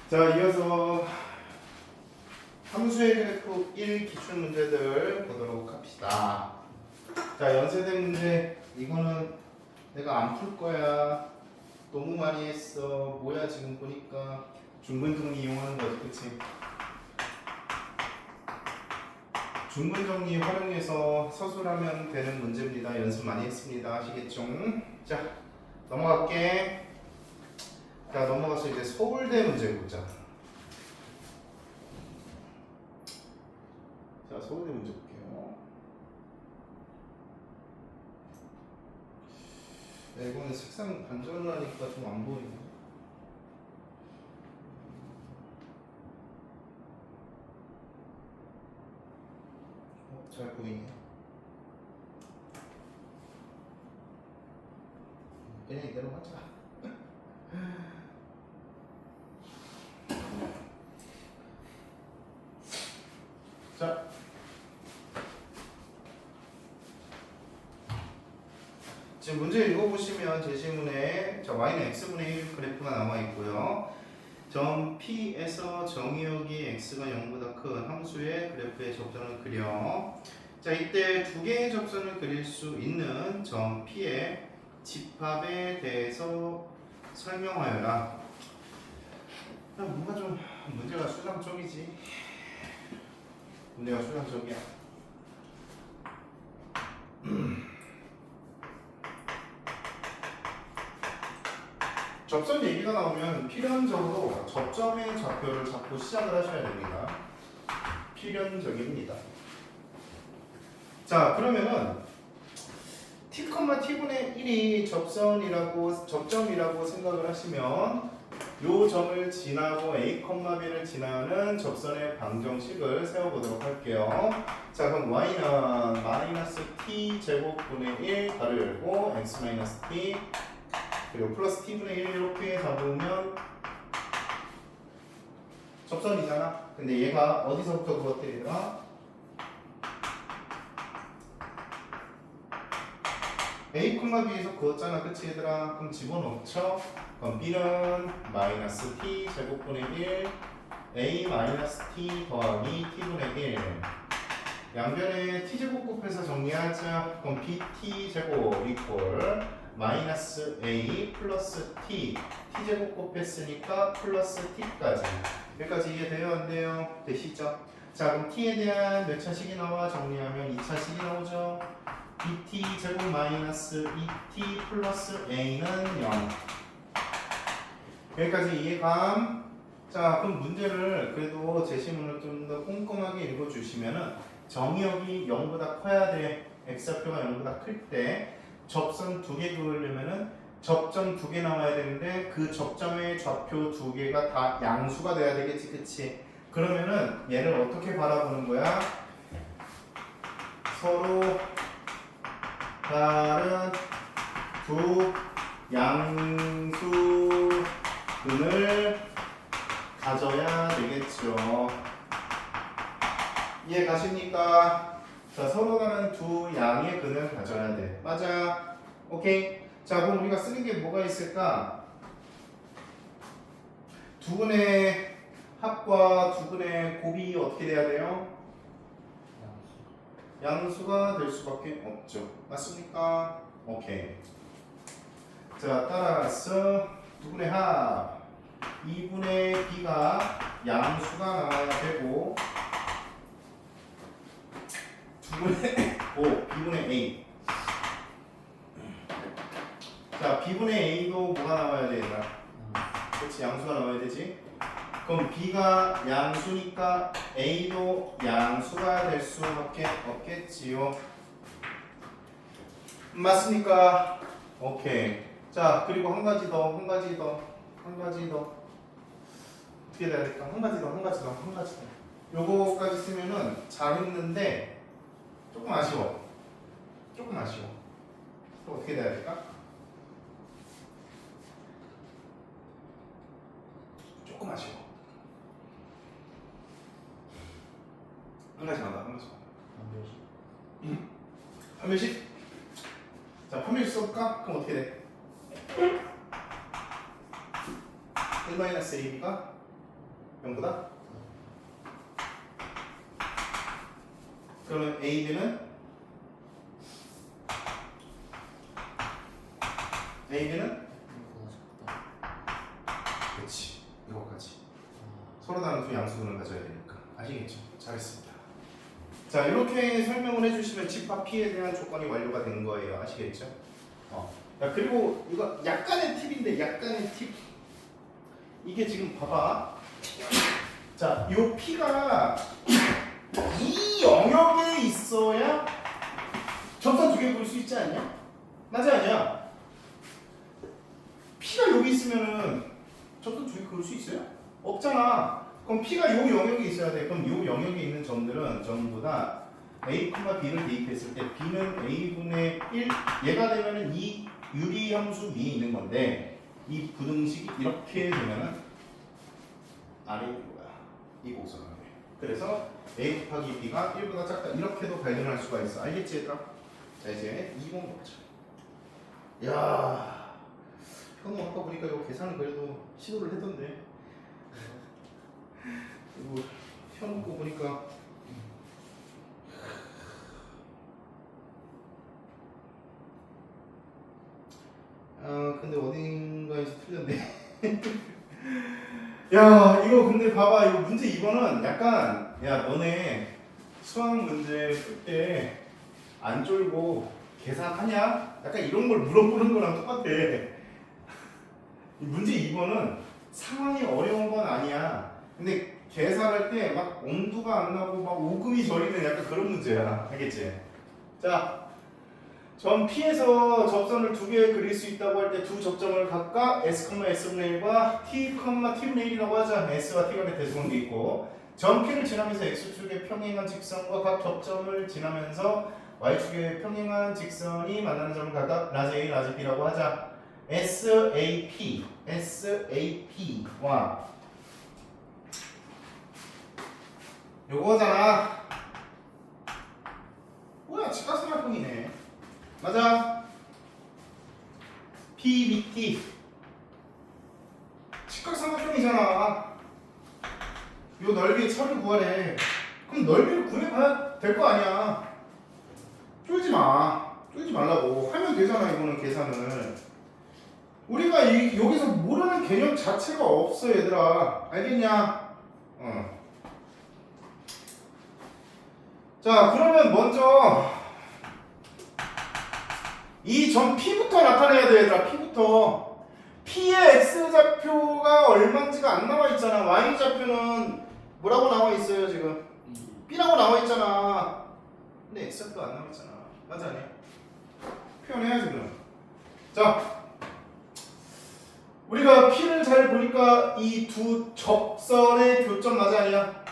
자, 이어서 함수의 그래프 1 기출 문제들 보도록 합시다. 자, 연세대 문제. 이거는 내가 안 풀 거야. 너무 많이 했어. 뭐야 지금 보니까 중근정리 이용하는 거지, 그치? 중근정리 활용해서 서술하면 되는 문제입니다. 연습 많이 했습니다. 아시겠죠? 자, 넘어갈게. 자, 넘어가서 이제 서울대 문제 보자. 자, 서울대 문제 볼게요. 네, 이거는 색상 반전을 하니까 좀 안 보이네. 잘 보이네. 그냥 이대로 하자. 자, 지금 문제 읽어보시면 제시문에 자, y는 x분의 1 그래프가 나와 있고요. 점 P에서 정의역이 x가 0보다 큰 함수의 그래프의 접선을 그려. 자, 이때 두 개의 접선을 그릴 수 있는 점 P의 집합에 대해서 설명하여라. 뭔가 좀 문제가 수상적이지. 문제가 수상적이야. 접선 얘기가 나오면 필연적으로 접점의 좌표를 잡고 시작을 하셔야 됩니다. 필연적입니다. 자, 그러면은 t, t분의 1이 접점이라고 생각을 하시면 요 점을 지나고 a, b를 지나는 접선의 방정식을 세워보도록 할게요. 자, 그럼 y는 마이너스 t 제곱분의 1 가로 열고 x 마이너스 t 그리고 플러스 t분의 1 이렇게 잡으면 접선이잖아. 근데 얘가 어디서부터 그것들이더라? a, b에서 그었잖아. 그치 얘들아? 그럼 집어넣죠. 그럼 b는 마이너스 t 제곱분의 1 a 마이너스 t 더하기 t분의 1 양변에 t제곱 곱해서 정리하자. 그럼 bt 제곱 이퀄 마이너스 a 플러스 t t제곱 곱했으니까 플러스 t까지 여기까지 이해돼요? 안 돼요? 되시죠? 자, 그럼 t에 대한 몇 차식이 나와? 정리하면 2차식이 나오죠. bt 제곱 마이너스 2t 플러스 a는 0 여기까지 이해감? 자, 그럼 문제를 그래도 제시문을 좀 더 꼼꼼하게 읽어주시면은 정의역이 0보다 커야 돼. x좌표가 0보다 클 때 접선 두 개 그으려면은 접점 두 개 나와야 되는데 그 접점의 좌표 두 개가 다 양수가 돼야 되겠지, 그치? 그러면은 얘를 어떻게 바라보는 거야? 서로 다른 두 양수근을 가져야 되겠죠. 이해 가십니까? 자, 서로 다른 두 양의 근을 가져야 돼. 맞아? 오케이? 자, 그럼 우리가 쓰는 게 뭐가 있을까? 두 근의 합과 두 근의 곱이 어떻게 돼야 돼요? 양수가 될 수밖에 없죠. 맞습니까? 오케이. 자, 따라서 두 분의 합 2분의 b가 양수가 나와야 되고 두 분의 곱 b분의 a 자, b분의 a도 뭐가 나와야 되나? 그렇지, 양수가 나와야 되지. 그럼 b가 양수니까 a도 양수가 될 수밖에 없겠지요. 맞습니까? 오케이. 자, 그리고 한 가지 더. 어떻게 돼야 될까? 한 가지 더. 요거까지 쓰면은 잘했는데 조금 아쉬워. 또 어떻게 돼야 될까? 조금 아쉬워. 한 가지 나온다. 한 명씩? 자, 판별식 써볼까? 그럼 어떻게 돼? 1-AB가 전부 다? 그러면 A, B는? A, B는? 그렇지. 이거까지. 서로 다른 두 양수분을 가져야 되니까. 아시겠죠? 잘했습니다. 자, 이렇게 설명을 해주시면 집합 P에 대한 조건이 완료가 된 거예요. 아시겠죠? 야, 그리고 이거 약간의 팁인데, 약간의 팁. 이게 지금 봐봐. 자, 요 P가 이 영역에 있어야 접선 두 개 그릴 수 있지 않냐? 맞아, 아니야? P가 여기 있으면은 접선 두 개 그릴 수 있어요? 없잖아. 그럼 P가 요 영역에 있어야 돼. 그럼 요 영역에 있는 점들은 전부 다 A, B를 대입했을 때 B는 A분의 1, 얘가 되면은 이 유리함수 위에 있는 건데 이 부등식이 이렇게 되면은 아래 이거야. 이 곡선하네. 그래서 A 곱하기 B가 1보다 작다. 이렇게도 발견할 수가 있어. 알겠지 얘들아? 자, 이제 2번 보자. 야, 현우 아까 보니까 이거 계산을 그래도 시도를 했던데. 이거 현우 거 보니까 근데 어딘가에서 틀렸네. 야, 이거 근데 봐봐. 이거 문제 2번은 약간, 야, 너네 수학 문제 풀 때 안 쫄고 계산하냐? 약간 이런 걸 물어보는 거랑 똑같아. 이 문제 2번은 상황이 어려운 건 아니야. 근데 계산할 때 막 엄두가 안 나고 막 오금이 저리는 약간 그런 문제야. 알겠지? 자, 점 P에서 접선을 두 개 그릴 수 있다고 할 때 두 접점을 각각 S, S분의 1과 T, T분의 1이라고 하자. S와 T 간의 대수관계 있고, 점 P를 지나면서 X축에 평행한 직선과 각 접점을 지나면서 Y축에 평행한 직선이 만나는 점을 각각 라지 A, 라지 B라고 하자. SAP, SAP와 요거잖아. 뭐야, 직각삼각형이네. 맞아. PBT 직각삼각형이잖아. 요 넓이의 차를 구하래. 그럼 넓이를 구해봐야 될 거 아니야. 쫄지 마. 쫄지 말라고. 하면 되잖아. 이거는 계산을. 우리가 여기서 모르는 개념 자체가 없어, 얘들아. 알겠냐? 자, 그러면 먼저 이 점 P부터 나타내야 돼, 얘들아. P부터. P의 X좌표가 얼마인지가 안 나와 있잖아. Y좌표는 뭐라고 나와 있어요, 지금? B라고 나와 있잖아. 근데 X좌표 안 나와 있잖아. 맞아, 아니야? 표현해야지, 그럼. 자, 우리가 P를 잘 보니까 이 두 접선의 교점 맞아, 아니야?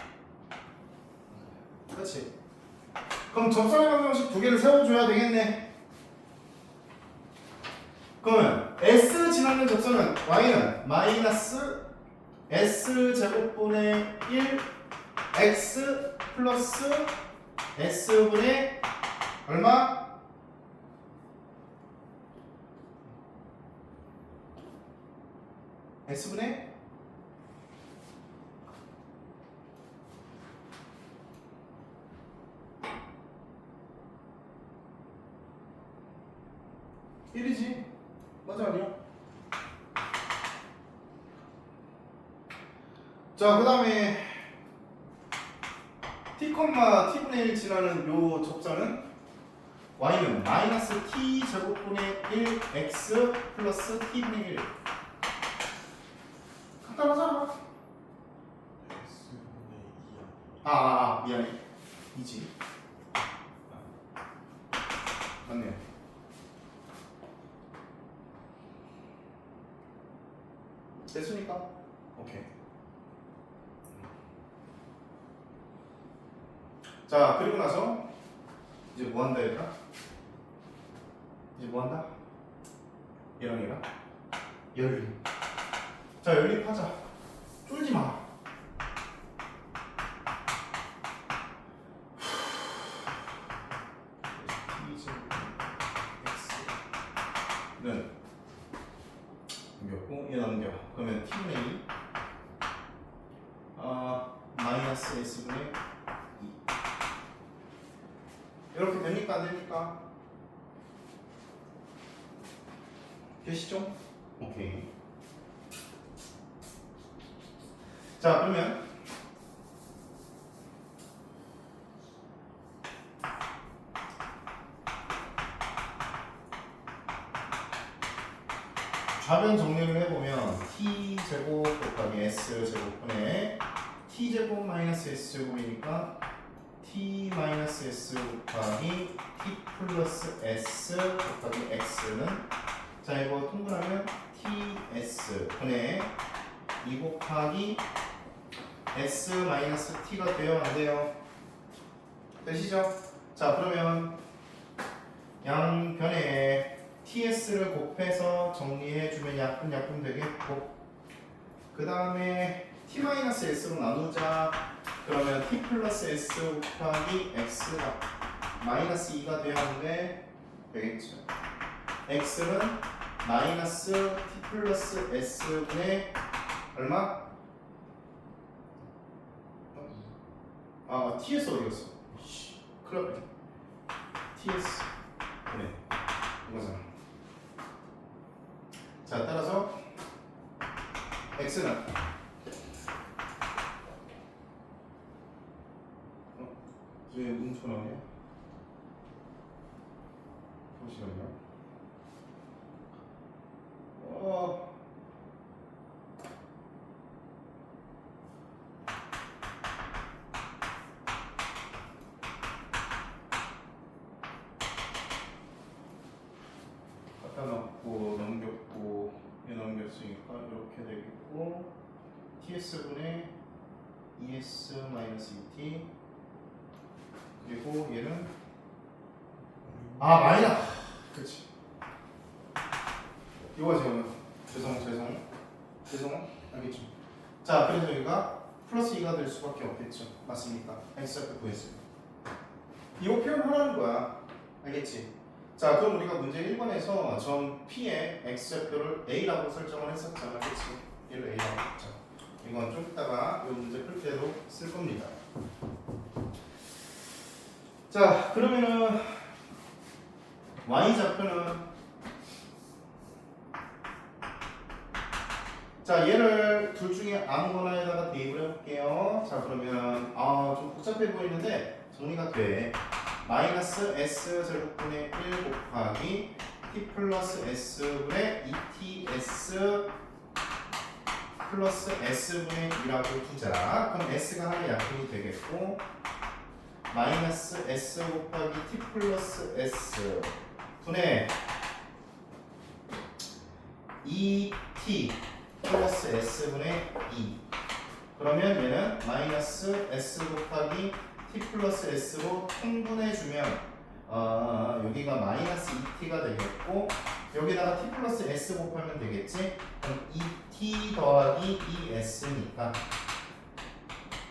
그렇지. 그럼 접선의 방정식 두 개를 세워줘야 되겠네. 그러면 S 지나는 접선은 Y는 마이너스 S제곱분의 1 X 플러스 S분의 얼마? S분의 일이지 맞아, 아니야? 자, 그 다음에 t, t분의 1 지나는 요 접선은 y는 마이너스 t 제곱분의 1 x 플러스 t분의 1. 간단하잖아. 미안해. 이지. 맞네. 됐으니까 오케이. 자, 그리고 나서 이제 뭐 한다, 얘들아? 이제 뭐 한다? 얘랑 얘랑 연립. 자, 연립하자. 쫄지 마. X는 넘겼고 얘 넘겨. 그러면 T분의 2 마이너스 S분의 2 이렇게 됩니까? 안 됩니까? 되시죠? 오케이. 자, 그러면 좌변 정리를 해보면 t제곱 곱하기 s제곱분의 t제곱 마이너스 s제곱이니까 t 마이너스 s 곱하기 t 플러스 s 곱하기 x는 자 이거 통분하면 ts 분의 2 곱하기 s 마이너스 t가 돼요? 안 돼요? 되시죠? 자 그러면 양변에 ts를 곱해서 정리해주면 약분 되겠고 그 다음에 t-s로 나누자 그러면 t 플러스 s 곱하기 x가 마이너스 2가 돼야 하는데 되겠죠. x는 마이너스 t 플러스 s분의 얼마? 아 ts 어디 갔어? 큰일 났네. ts 네 이거잖아. 자 따라서 x는 왜 뭉쳐 나오냐? 잠시만요. 갖다 놓고 넘겼고 얘 넘겼으니까 이렇게 되겠고 ts분의 es-2t 그리고 얘는 마이너스 그렇지 이거 죄송 알겠죠? 자 그래서 여기가 플러스 2가 될 수밖에 없겠죠. 맞습니까? x좌표 구했어요. 이거 표현하라는 거야. 알겠지? 자 그럼 우리가 문제 1번에서 점 P의 x좌표를 A라고 설정을 했었잖아. 그치? 얘를 A라고 했죠. 이건 좀 이따가 이 문제 풀 때도 쓸 겁니다. 자 그러면은 y좌표는 자 얘를 둘 중에 아무거나에다가 대입을 해볼게요. 자 그러면 좀 복잡해 보이는데 정리가 돼. 마이너스 s제곱분의 1 곱하기 t 플러스 s분의 2ts 플러스 s분의 2라고 두자. 그럼 s가 하나 약분이 되겠고 마이너스 s 곱하기 t 플러스 s 분의 2t 플러스 s분의 2 그러면 얘는 마이너스 s 곱하기 t 플러스 s로 통분해주면 여기가 마이너스 2t가 되겠고 여기다가 t 플러스 s 곱하면 되겠지? 그럼 2t 더하기 2s니까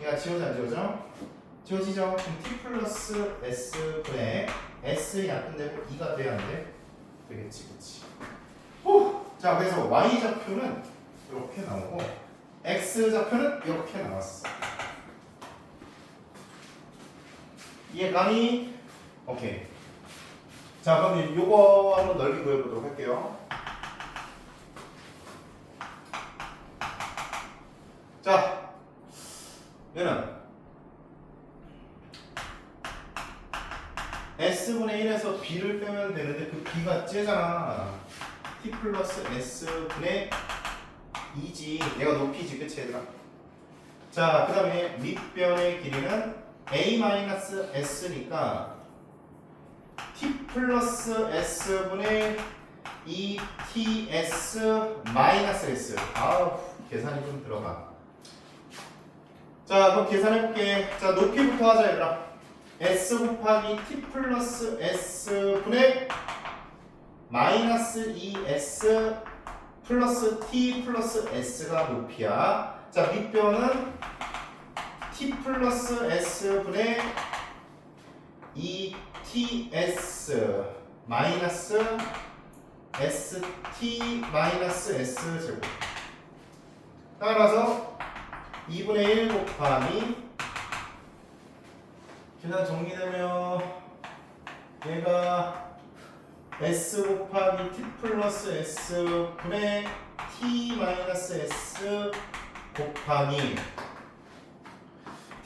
얘가 지워져 안 지워져? 지워지죠? 그럼 t 플러스 s분의 s 약분되고 2가 돼야 안 돼? 되겠지 그치? 자 그래서 y좌표는 이렇게 나오고 x좌표는 이렇게 나왔어. 이해가니? 오케이. 자 그럼 요거 한번 넓이 구해보도록 할게요. 자 얘는 s분의 1에서 b를 빼면 되는데 그 b가 째잖아. t 플러스 s분의 2지. 얘가 높이지 그치 얘들아? 자 그 다음에 밑변의 길이는 a-s니까 t 플러스 s분의 2ts 마이너스 s. 계산이 좀 들어가. 자 그럼 계산해볼게. 자 높이부터 하자 얘들아. s 곱하기 t 플러스 s분의 마이너스 2s 플러스 t 플러스 s가 높이야. 자 밑변은 t 플러스 s분의 2ts 마이너스 st 마이너스 s 제곱. 따라서 2분의 1 곱하기 계산 정리되면 얘가 S 곱하기 T 플러스 S 분의 T 마이너스 S 곱하기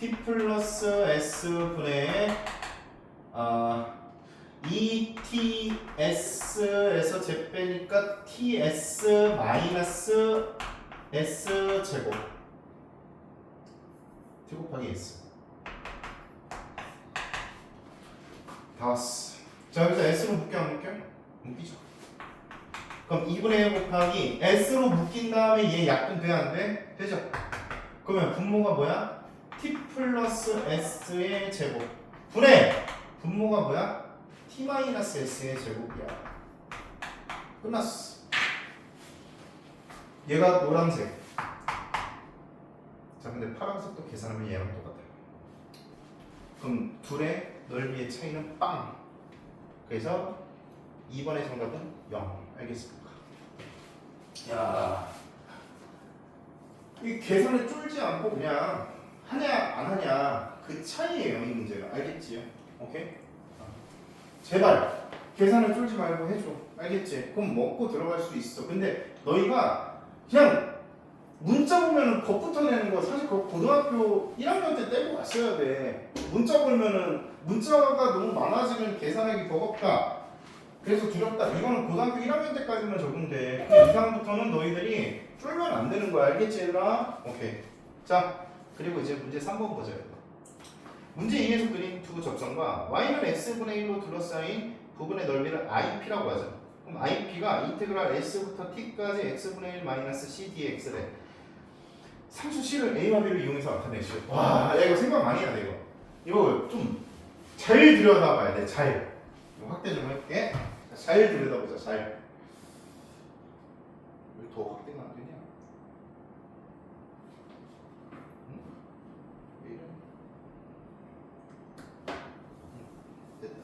T 플러스 S 분의 2TS에서 제 빼니까 TS 마이너스 S 제곱 T 곱하기 S 다 왔어. 자 여기서 S로 묶여 안 묶여? 묶이죠. 그럼 2분의 1 곱하기 S로 묶인 다음에 얘 약분 돼 안 돼? 되죠. 그러면 분모가 뭐야? T 플러스 S의 제곱 분의 분모가 뭐야? T 마이너스 S의 제곱이야. 끝났어. 얘가 노란색. 자 근데 파란색도 계산하면 얘랑 똑같아요. 그럼 둘의 넓이의 차이는 빵. 그래서 2번의 정답은 0. 알겠습니까? 야, 이 계산을 쫄지 않고 그냥 하냐 안 하냐 그 차이예요 이 문제가. 알겠지? 오케이? 제발 계산을 쫄지 말고 해줘. 알겠지? 그럼 먹고 들어갈 수 있어. 근데 너희가 그냥 문자 보면은 겁부터 내는 거 사실 그거 고등학교 1학년 때 떼고 왔어야 돼. 문자 보면은 문자가 너무 많아지면 계산하기 버겁다. 그래서 두렵다. 이거는 고등학교 1학년 때까지만 적용돼. 그 이상부터는 너희들이 쫄면 안 되는 거야. 알겠지 얘들아? 오케이. 자 그리고 이제 문제 3번 보자. 문제 2에서 그린 두 접선과 y는 x분의 1로 둘러싸인 부분의 넓이를 IP라고 하죠. 그럼 IP가 인테그랄 s부터 t까지 x분의 1 마이너스 c dx래. 상수 C를 A와 B를 이용해서 나타내시오. 와, 야, 이거 생각 많이 해야 돼, 이거. 이거 좀 잘 들여다봐야 돼, 잘. 이거 확대 좀 할게. 잘 들여다보자, 잘. 왜 더 확대가 안 되냐? 응? 왜 이래? 됐다.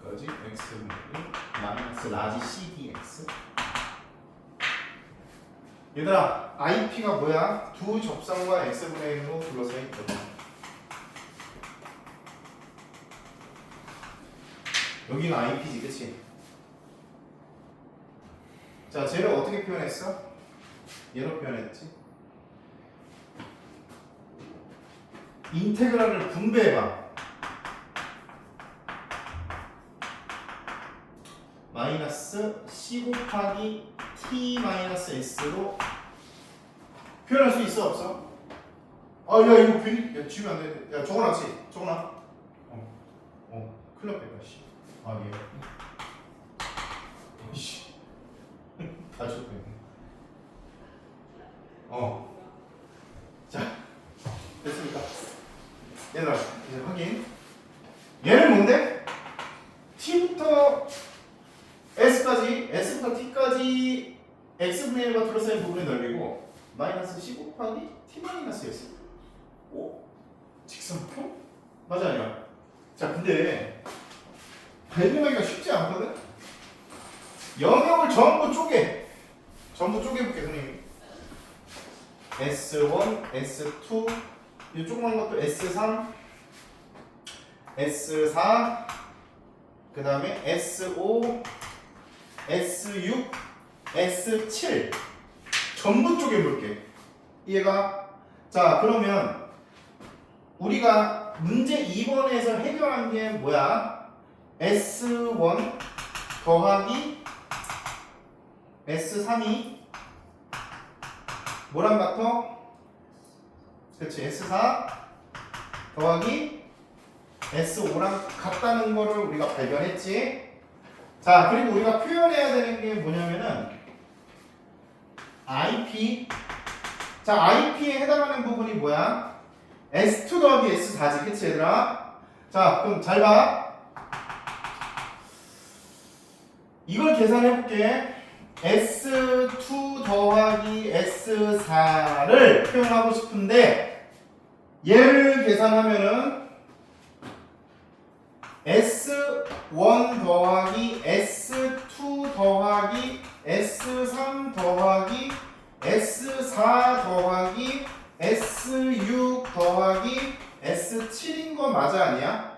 여기까지 x분의 1 마이너스 라지 cdx. 얘들아, IP가 뭐야? 두 접선과 x분의 1로 둘러싸인 거다. 여기가 IP지, 그치? 자, 쟤를 어떻게 표현했어? 얘로 표현했지? 인테그랄을 분배해봐. 마이너스 C 곱하기 T 마이너스 S로 표현할 수 있어, 없어? 아, 야, 이거 괜히, 야, 지우면 안 돼. 야, 적어놨지? 적어놔. 큰일 났다, 씨. 아, 예. 씨. 다 적었네. 자, 됐습니까? 얘들아, 이제 확인. 얘는 뭔데? T부터 S까지, S부터 T까지 X분의 1과 둘러싸인 부분의 넓이고 마이너스 C 곱하기 T 마이너스 S. 오? 직선표? 맞아 아니야? 자 근데 발견하기가 쉽지 않거든? 영역을 전부 쪼개볼게 선생님이. S1, S2 이 조그만 것도 S3, S4 그 다음에 S5, S6, S7 전부 쪼개볼게. 이해가? 자 그러면 우리가 문제 2번에서 해결한 게 뭐야? S1 더하기 S3이 뭐랑 같아? 그렇지. S4 더하기 S5랑 같다는 거를 우리가 발견했지. 자 그리고 우리가 표현해야 되는 게 뭐냐면은 IP. 자 IP에 해당하는 부분이 뭐야? S2 더하기 S4지. 그치 얘들아? 자 그럼 잘 봐. 이걸 계산해볼게. S2 더하기 S4를 표현하고 싶은데 얘를 계산하면은 S1 더하기 S2 더하기 S3 더하기 S4 더하기 S6 더하기 S7인 거 맞아 아니야?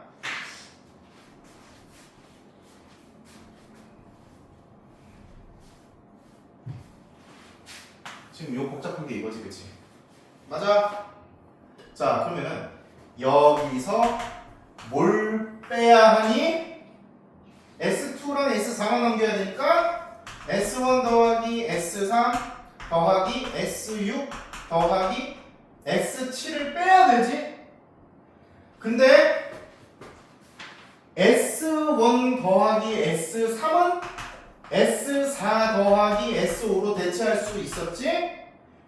지금 요 복잡한 게 이거지, 그치? 맞아? 자, 그러면은 여기서 뭘 빼야 하니? S2랑 S4만 남겨야 되니까 S1 더하기 S3 더하기 S6 더하기 S7을 빼야 되지? 근데 S1 더하기 S3은 S4 더하기 S5로 대체할 수 있었지?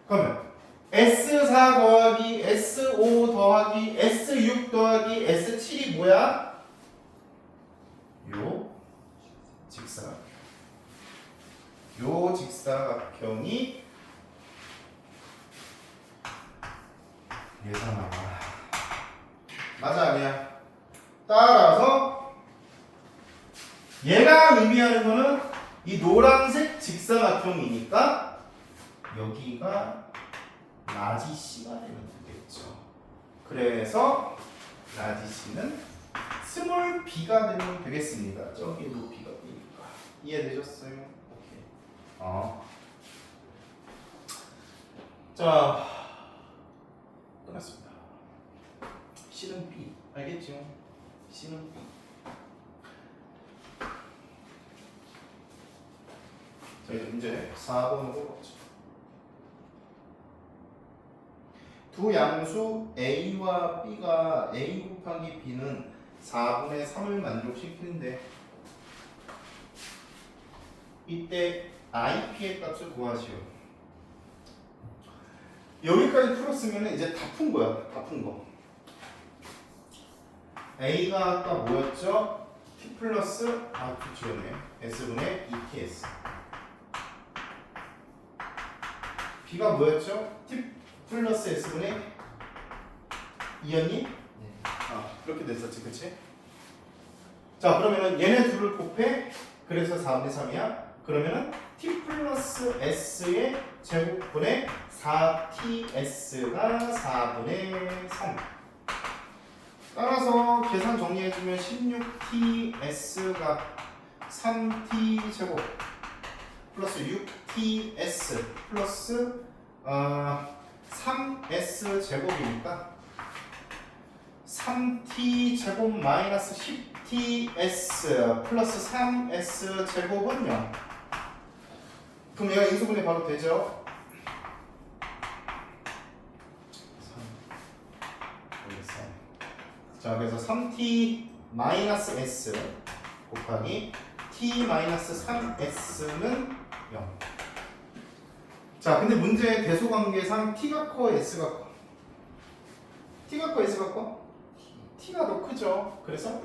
그러면 S4 더하기 S5 더하기 S6 더하기 S7이 뭐야? 요 직사각형. 요 직사각형이 얘가 나와. 맞아 아니야? 따라서 얘가 의미하는 거는 이 노란색 직사각형이니까 여기가 라지 C가 되면 되겠죠. 그래서 라지 C는 스몰 b가 되면 되겠습니다. 저기도 b가 b니까. 이해되셨어요? 오케이. 자, 끝났습니다. C는 b. 알겠죠? C는 b. 자, 이제 4번으로 가죠. 두 양수 A와 B가 A 곱하기 B는 4분의 3을 만족시키는데 이때 IP의 값을 구하시오. 여기까지 풀었으면 이제 다 푼 거야. 다 푼 거. A가 아까 뭐였죠? T 플러스 T였네. S분의 2TS. B가 뭐였죠? T 플러스 S분의 2였니? 네. 그렇게 됐었지, 그치? 자, 그러면은 얘네 둘을 곱해. 그래서 4분의 3이야. 그러면은 T 플러스 S의 제곱분의 4TS가 4분의 3. 따라서 계산 정리해주면 16TS가 3T 제곱 플러스 6TS 플러스 3S 제곱이니까 3T 제곱 마이너스 10TS 플러스 3S 제곱은 0. 그럼 얘가 인수분해 바로 되죠? 3. 자, 그래서 3T 마이너스 S 곱하기 T 마이너스 3S는 0. 자, 근데 문제의 대소관계상 T가 커, S가 커? T가 커, S가 커? T가 더 크죠. 그래서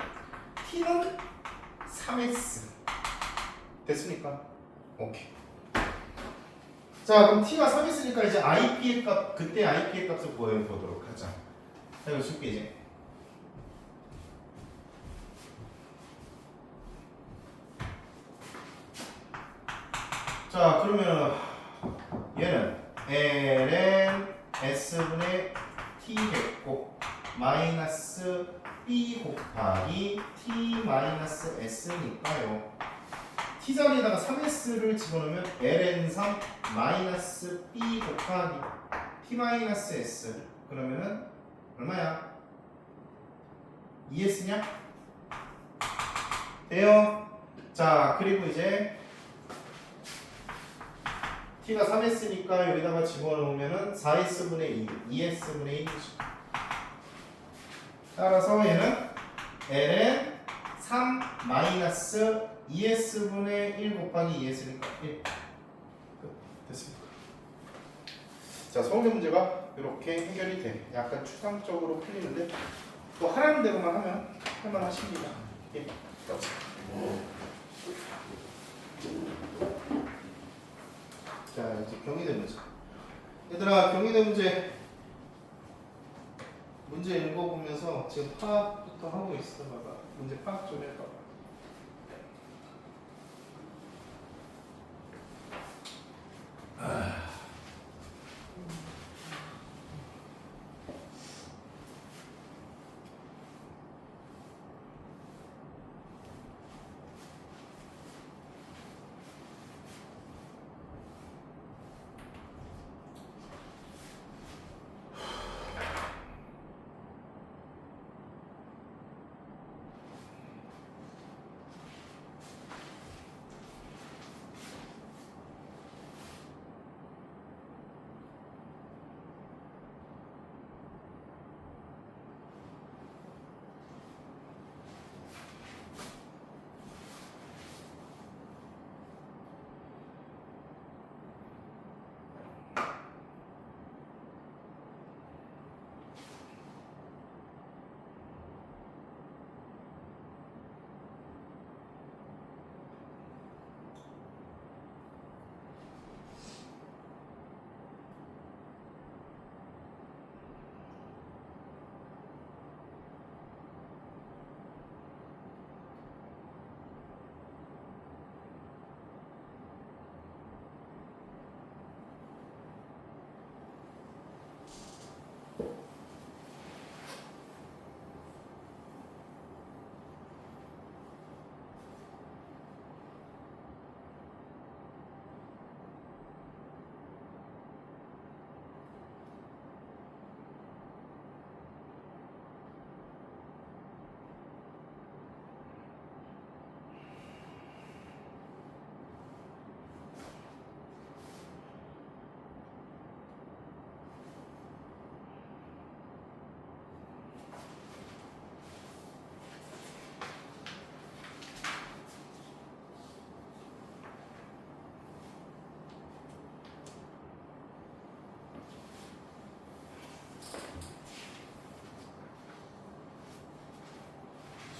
T는 3S. 됐습니까? 오케이. 자, 그럼 T가 3S니까 이제 IP의 값, 그때 IP의 값을 구해보도록 하자. 자, 이거 쉽게 이제. 자, 그러면 얘는 ln s분의 t 됐고 마이너스 b 곱하기 t 마이너스 s니까요. t 자리에다가 3s를 집어넣으면 ln3 마이너스 b 곱하기 t 마이너스 s 그러면은 얼마야? 2s냐? 돼요? 자, 그리고 이제 t가 3s니까 여기다가 집어넣으면은 4s분의 2, 2s분의 1이죠. 따라서 얘는 ln 3 마이너스 2s분의 1 곱하기 2s니까 1. 됐습니까? 자, 서울대 문제가 이렇게 해결이 돼. 약간 추상적으로 풀리는데 또 하라는 대로만 하면 할만하십니다. 예. 자, 이제 경희대 문제. 얘들아, 경희대 문제 읽어보면서 지금 파악부터 하고 있어. 봐봐. 문제 파악 좀 해봐봐.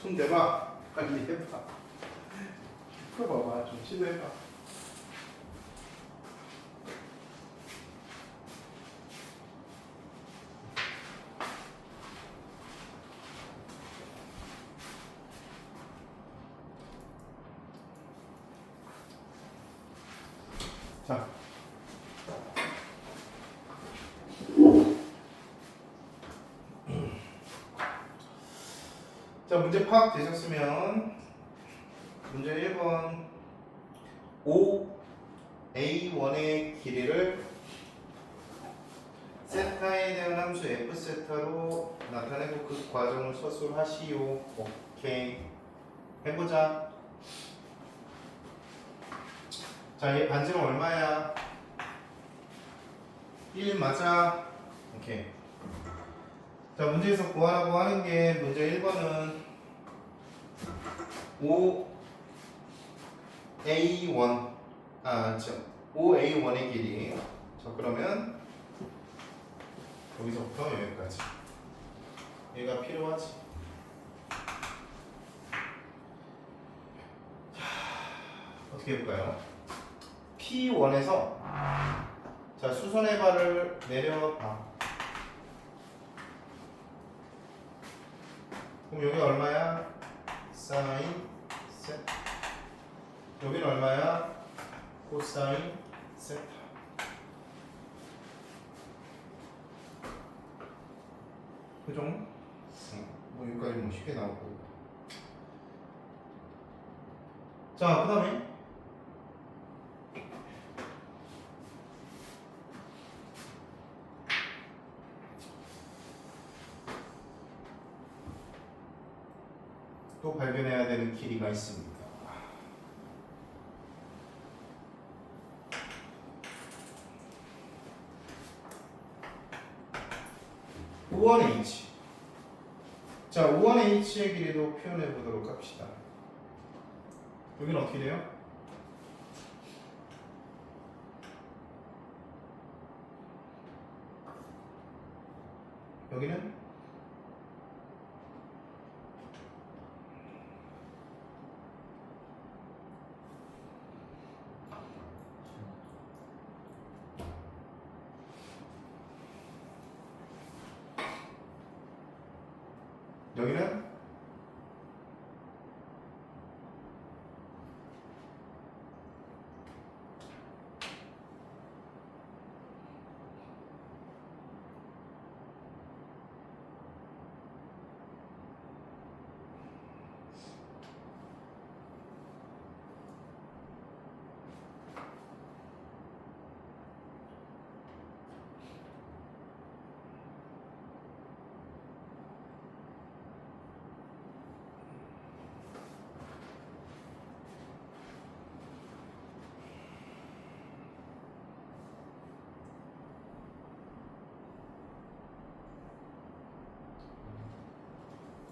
손 대봐. 빨리 해봐. 풀어봐봐. 좀 시도해봐. 자. 자, 문제 파악되셨으면 문제 1번 OA1의 길이를 세타에 대한 함수 F세타로 나타내고 그 과정을 서술하시오. 오케이. 해보자. 자, 얘 반지름 얼마야? 1 맞아? 오케이. 자, 문제에서 구하라고 하는 게 문제 1번은 OA1의 길이. 자, 그러면 여기서부터 여기까지. 얘가 필요하지. 자, 어떻게 해볼까요? P1에서 자, 수선의 발을 내려봐. 그럼 여기 얼마야? 사인 세타. 여기는 얼마야? 코사인 세타. 그죠? 뭐 여기까지 뭐 쉽게 나오고. 자, 그 다음에 또 발견해야 되는 길이가 있습니다. 5원H. 자, 5원H의 길이도 표현해 보도록 합시다. 여기는 어떻게 돼요? 여기는 여기는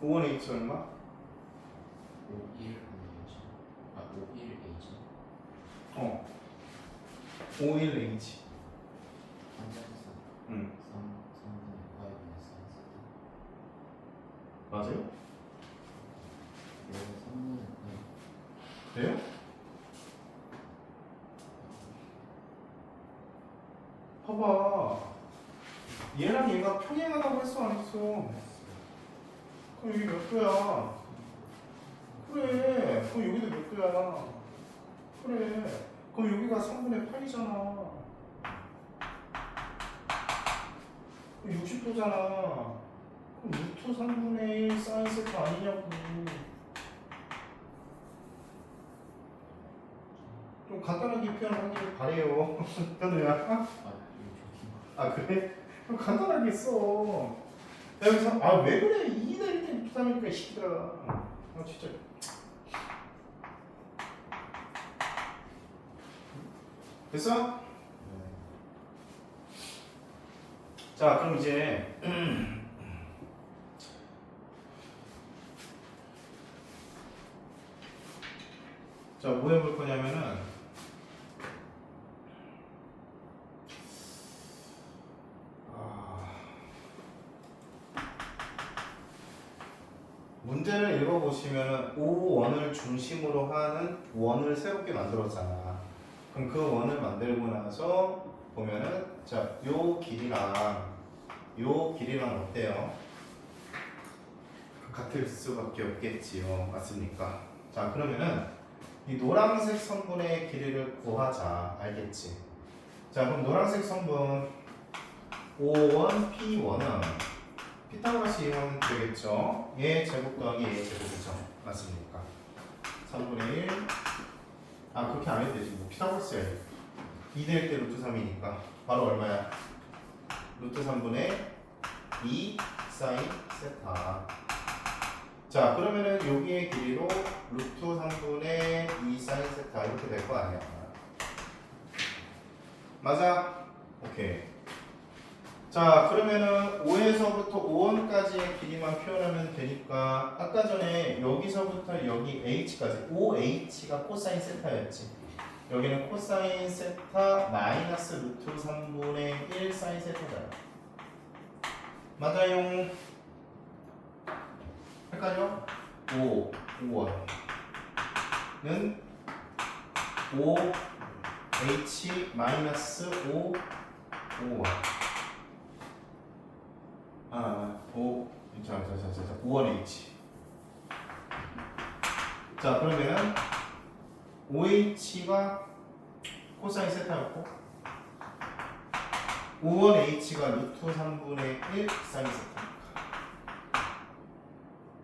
5원 H 얼마? 51H. 아, 51H. 51H. 한자에서 응. 3분의 5 맞아요? 네, 3분의 8. 그래요? 봐봐. 얘랑 얘가 평행하다고 했어 안 했어? 그럼 여기 몇 도야? 그래. 그럼 여기도 몇 도야? 그래. 그럼 여기가 3분의 8이잖아. 60도잖아. 그럼 루트 3분의 1 사인 세타 아니냐고. 좀 간단하게 표현하기를 바래요. 현우야. 아, 이거 아 그래? 그럼 간단하게 써. 야, 여기서 아 왜 그래? 2나 1대 루트 3이니까 이 새끼들아. 아 진짜. 됐어? 자 그럼 이제 자 뭐 해볼 거냐면은 문제를 읽어보시면은 5원을 중심으로 하는 원을 새롭게 만들었잖아. 그럼 그 원을 만들고 나서 보면은 자 요 길이랑 어때요? 같을 수밖에 없겠지요. 맞습니까? 자 그러면은 이 노란색 성분의 길이를 구하자. 알겠지? 자 그럼 노란색 성분 O1, P1은 피타고라스 이용하면 되겠죠? 얘 제곱 더하기 얘 제곱이죠. 맞습니까? 3분의 1 아 그렇게 안 해도 되지. 뭐 피타고라스야 2대 1대 루트 3이니까 바로 얼마야? 루트 3분의 2 사인 세타. 자 그러면은 여기의 길이로 루트 3분의 2 사인 세타 이렇게 될 거 아니야. 맞아? 오케이. 자 그러면은 5에서부터 5원까지의 길이만 표현하면 되니까 아까 전에 여기서부터 여기 h까지 5h가 코사인 세타였지. 여기는 코사인 세타 마이너스 루트 3분의 1 사인 세타잖아. 맞아요? 헷갈려? 5원은 5h 마이너스 5원 아, 5원 H. 자, 그러면은 5H가 코사인 세타였고 5원 H가 루트 3분의 1 사인 세타.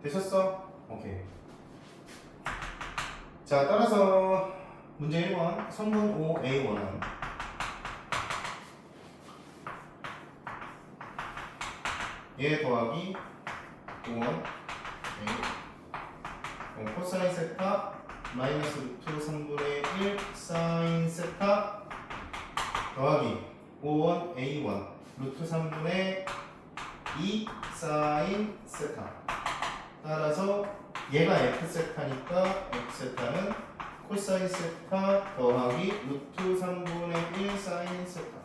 되셨어? 오케이. 자, 따라서 문제 1번 성분 5A1은 얘 더하기 5원 A 코사인 세타 마이너스 루트 3분의 1 사인 세타 더하기 5원 A1 루트 3분의 2 사인 세타. 따라서 얘가 F 세타니까 F 세타는 코사인 세타 더하기 루트 3분의 1 사인 세타.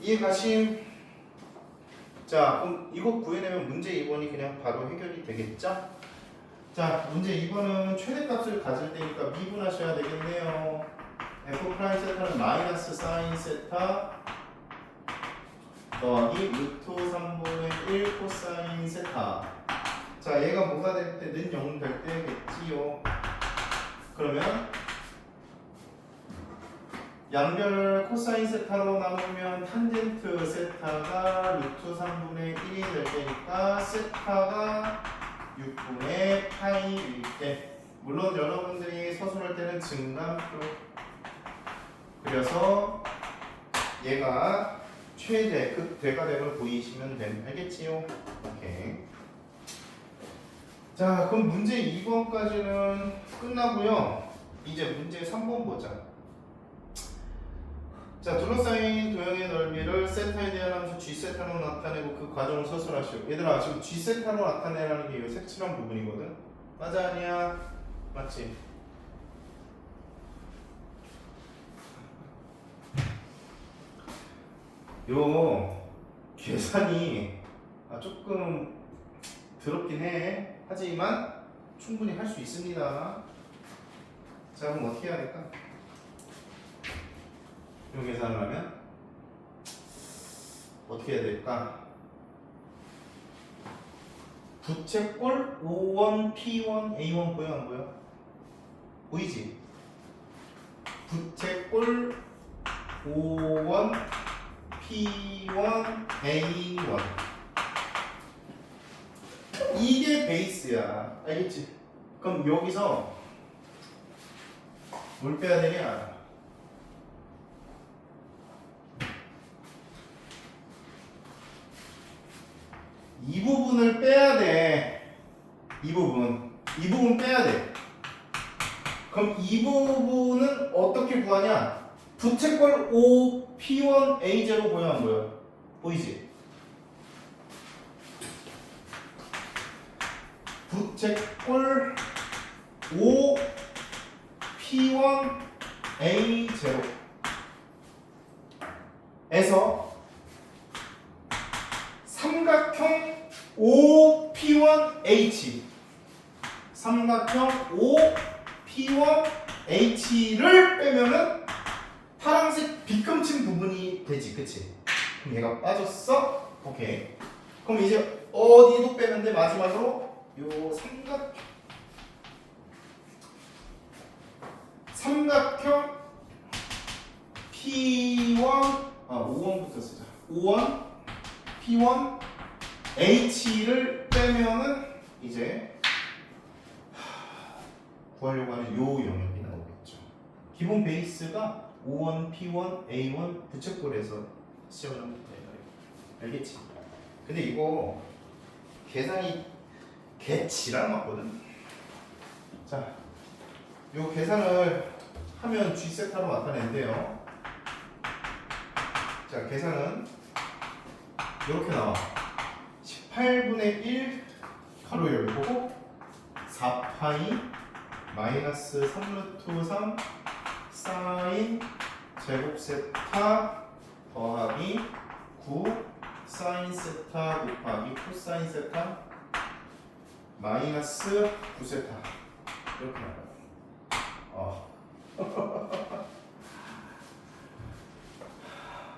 이해가심? 자, 그럼 이거 구해내면 문제 2번이 그냥 바로 해결이 되겠죠? 자, 문제 2번은 최대값을 가질 때니까 미분하셔야 되겠네요. F 프라임 세타는 마이너스 사인 세타 더하기 루트 3분의 1 코사인 세타. 자, 얘가 뭐가 될 때는 0 될 때겠지요. 그러면 양변을 코사인 세타로 나누면 탄젠트 세타가 루트 3분의 1이 될 테니까 세타가 6분의 파이일 때, 물론 여러분들이 서술할 때는 증감표, 그래서 얘가 최대 극대가 됨을 보이시면 됨. 알겠지요? 오케이. 자, 그럼 문제 2번까지는 끝나고요. 이제 문제 3번 보자. 자, 둘러싸인 도형의 넓이를 세타에 대한 함수 g세타로 나타내고 그 과정을 서술하시오. 얘들아, 지금 g세타로 나타내라는 게 이 색칠한 부분이거든. 맞아, 아니야? 맞지? 요 계산이 조금 더럽긴 해. 하지만 충분히 할 수 있습니다. 자, 그럼 어떻게 해야 될까? 요 계산을 하면 어떻게 해야 될까? 부채꼴 O1, P1, A1 보여 안 보여? 보이지? 부채꼴 O1, P1, A1 이게 베이스야. 알겠지? 그럼 여기서 뭘 빼야 되냐? 이 부분을 빼야 돼. 이 부분 빼야 돼. 그럼 이 부분은 어떻게 구하냐? 부채꼴 O, P1, A0 보여 안 보여? 보이지? 부채꼴 O, P1, A0 에서 삼각형 O, P1, H 삼각형 O, P1, H를 빼면은 파란색 빗금친 부분이 되지, 그치? 그럼 얘가 빠졌어? 오케이. 그럼 이제 어디도 빼면 돼? 마지막으로 요 삼각형 P1 O1부터 쓰자. O1 P1 H를 빼면은 이제 구하려고 하는 요 영역이 나오겠죠. 기본 베이스가 O1, P1, A1 부채꼴에서 시작을 합니다. 알겠지? 근데 이거 계산이 개지랄 맞거든. 자, 요 계산을 하면 G세타로 나타낸대요. 자, 계산은 이렇게 나와. 18분의 1 가로 열고 4파이 마이너스 3루트 3 사인 제곱 세타 더하기 9 사인 세타 곱하기 코사인 세타 마이너스 9세타 이렇게 나와요.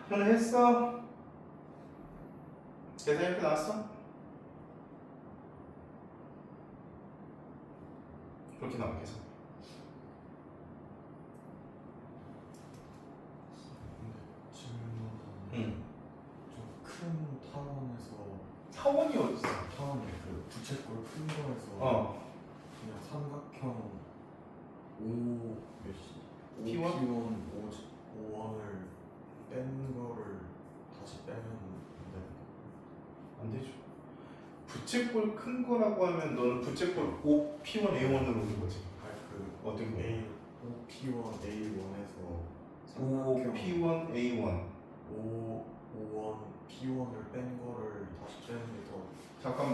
현우 했어? 계산 이렇게 나왔어? 그렇게 나와 계산. 큰 타원에서 타원이 어딨어? 타원이 그 부채꼴 큰 거에서 그냥 삼각형 O 몇이 P1? P1 O1을 뺀 거를 다시 빼면 안 되는 거. 안 되죠. 부채꼴 큰 거라고 하면 너는 부채꼴 O, P1, A1으로 오는 거지. 아니 그 어떤 거? O P1 A1에서 O, 삼각형 P1, A1 O1 P1을 뺀 거를 다시 빼는 게 더 잠깐만.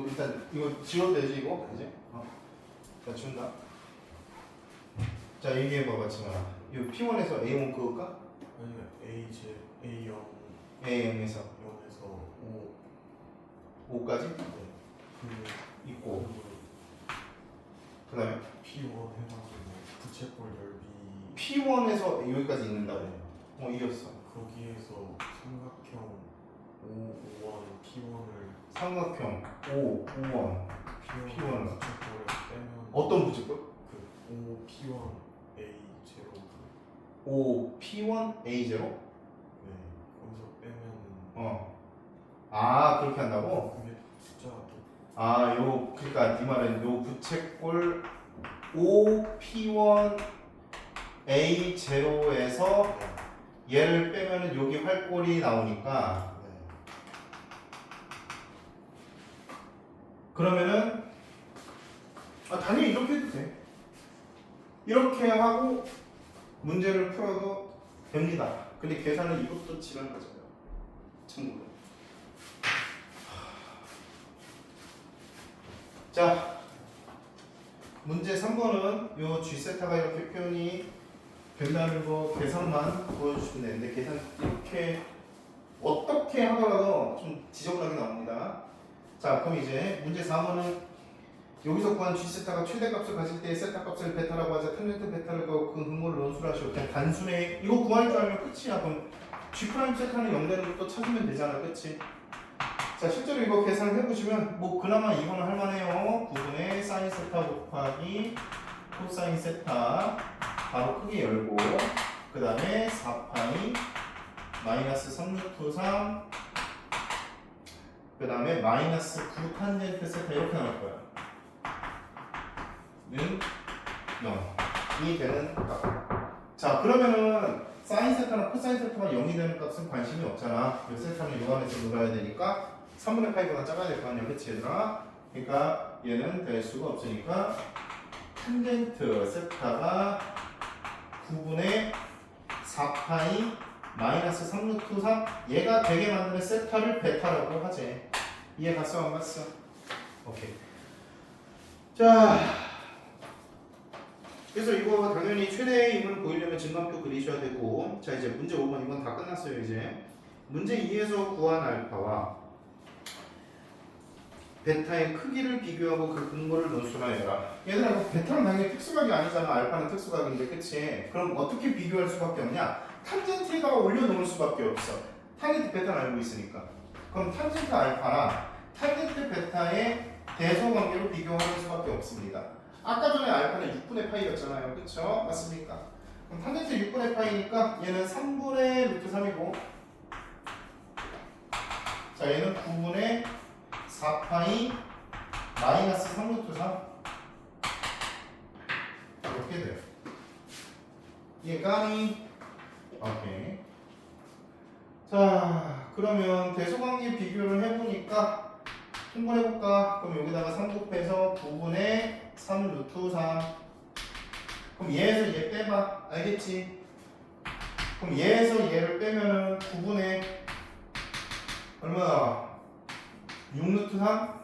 일단 이거 지워도 되지 이거? 이제? 자, 지운다. 자, 얘기해봐봐 지만아. 이 P1에서 A1 그을까? 아니면 A0 A0에서 0에서 5까지 그 있고 그 다음에 P1 해가지고 부채꼴 넓이 P1에서 여기까지 있는다고. 이겼어. 거기에서 삼각형 O1 P1을 삼각형 O, O1 P1 P1을 부채꼴에 빼면 어떤 부채꼴? 그 O P1 A0 O, P1, A0? 네 거기서 빼면은 아 그렇게 한다고? 그게 숫자가 또 아, 그러니까 네 말은 요 부채꼴 O, P1, A0에서 네. 얘를 빼면은 여기 활꼴이 나오니까 네. 그러면은 당연히 이렇게 해도 돼. 이렇게 하고 문제를 풀어도 됩니다. 근데 계산은 이것도 지랄 맞아요. 참고로. 자, 문제 3번은 요 G세타가 이렇게 표현이 된다는 거 계산만 보여주시면 되는데 계산 이렇게 어떻게 하더라도 좀 지저분하게 나옵니다. 자, 그럼 이제 문제 4번은 여기서 구한 G세타가 최대값을 가질 때 세타 값을 베타라고 하자. 탄젠트 베타를 그 근거를 논술을 하시고 그냥 단순히 이거 구할 줄 알면 끝이야. 그럼 G 프라임 세타는 0 되는 것도 찾으면 되잖아. 그치? 자, 실제로 이거 계산을 해보시면 뭐 그나마 이거는 할만해요. 9분의 사인 세타 곱하기 코사인 세타 바로 크게 열고 그 다음에 4파이 마이너스 3루트 3 그 다음에 마이너스 9 탄젠트 세타 이렇게 나올 거야. 는 0이 되는 값. 자, 그러면은 사인 세타나 코사인 세타가 0이 되는 값은 관심이 없잖아. 그 세타는 요 안에서 놀아야 되니까 3분의 파이보다 작아야 될 거 아니야. 그치 얘들아? 그러니까 얘는 될 수가 없으니까 탄젠트 세타가 9분의 4파이 마이너스 3루트 3 얘가 되게 만드는 세타를 베타라고 하지. 이해 갔어 안 갔어? 오케이. 자, 그래서 이거 당연히 최대의 힘을 보이려면 증감표 그리셔야 되고, 자 이제 문제 5번 이건 다 끝났어요. 이제 문제 2에서 구한 알파와 베타의 크기를 비교하고 그 근거를 논술하여라. 얘들아 이거 베타는 당연히 특수각이 아니잖아. 알파는 특수각인데 그치? 그럼 어떻게 비교할 수밖에 없냐? 탄젠트에다가 올려놓을 수밖에 없어. 탄젠트 베타는 알고 있으니까. 그럼 탄젠트 알파랑 탄젠트 베타의 대소관계로 비교하는 수밖에 없습니다. 아까 전에 알파는 6분의 파이였잖아요. 그쵸? 맞습니까? 그럼 탄젠트 6분의 파이니까 얘는 3분의 루트 3이고 자 얘는 9분의 4파이 마이너스 3루트 3 이렇게 돼요. 이해가니? 오케이. 자 그러면 대소관계 비교를 해보니까 한번 해볼까? 그럼 여기다가 3 곱해서 9분의 3루트 3 그럼 얘에서 얘 빼봐. 알겠지? 그럼 얘에서 얘를 빼면은 9분의 얼마나 6루트 3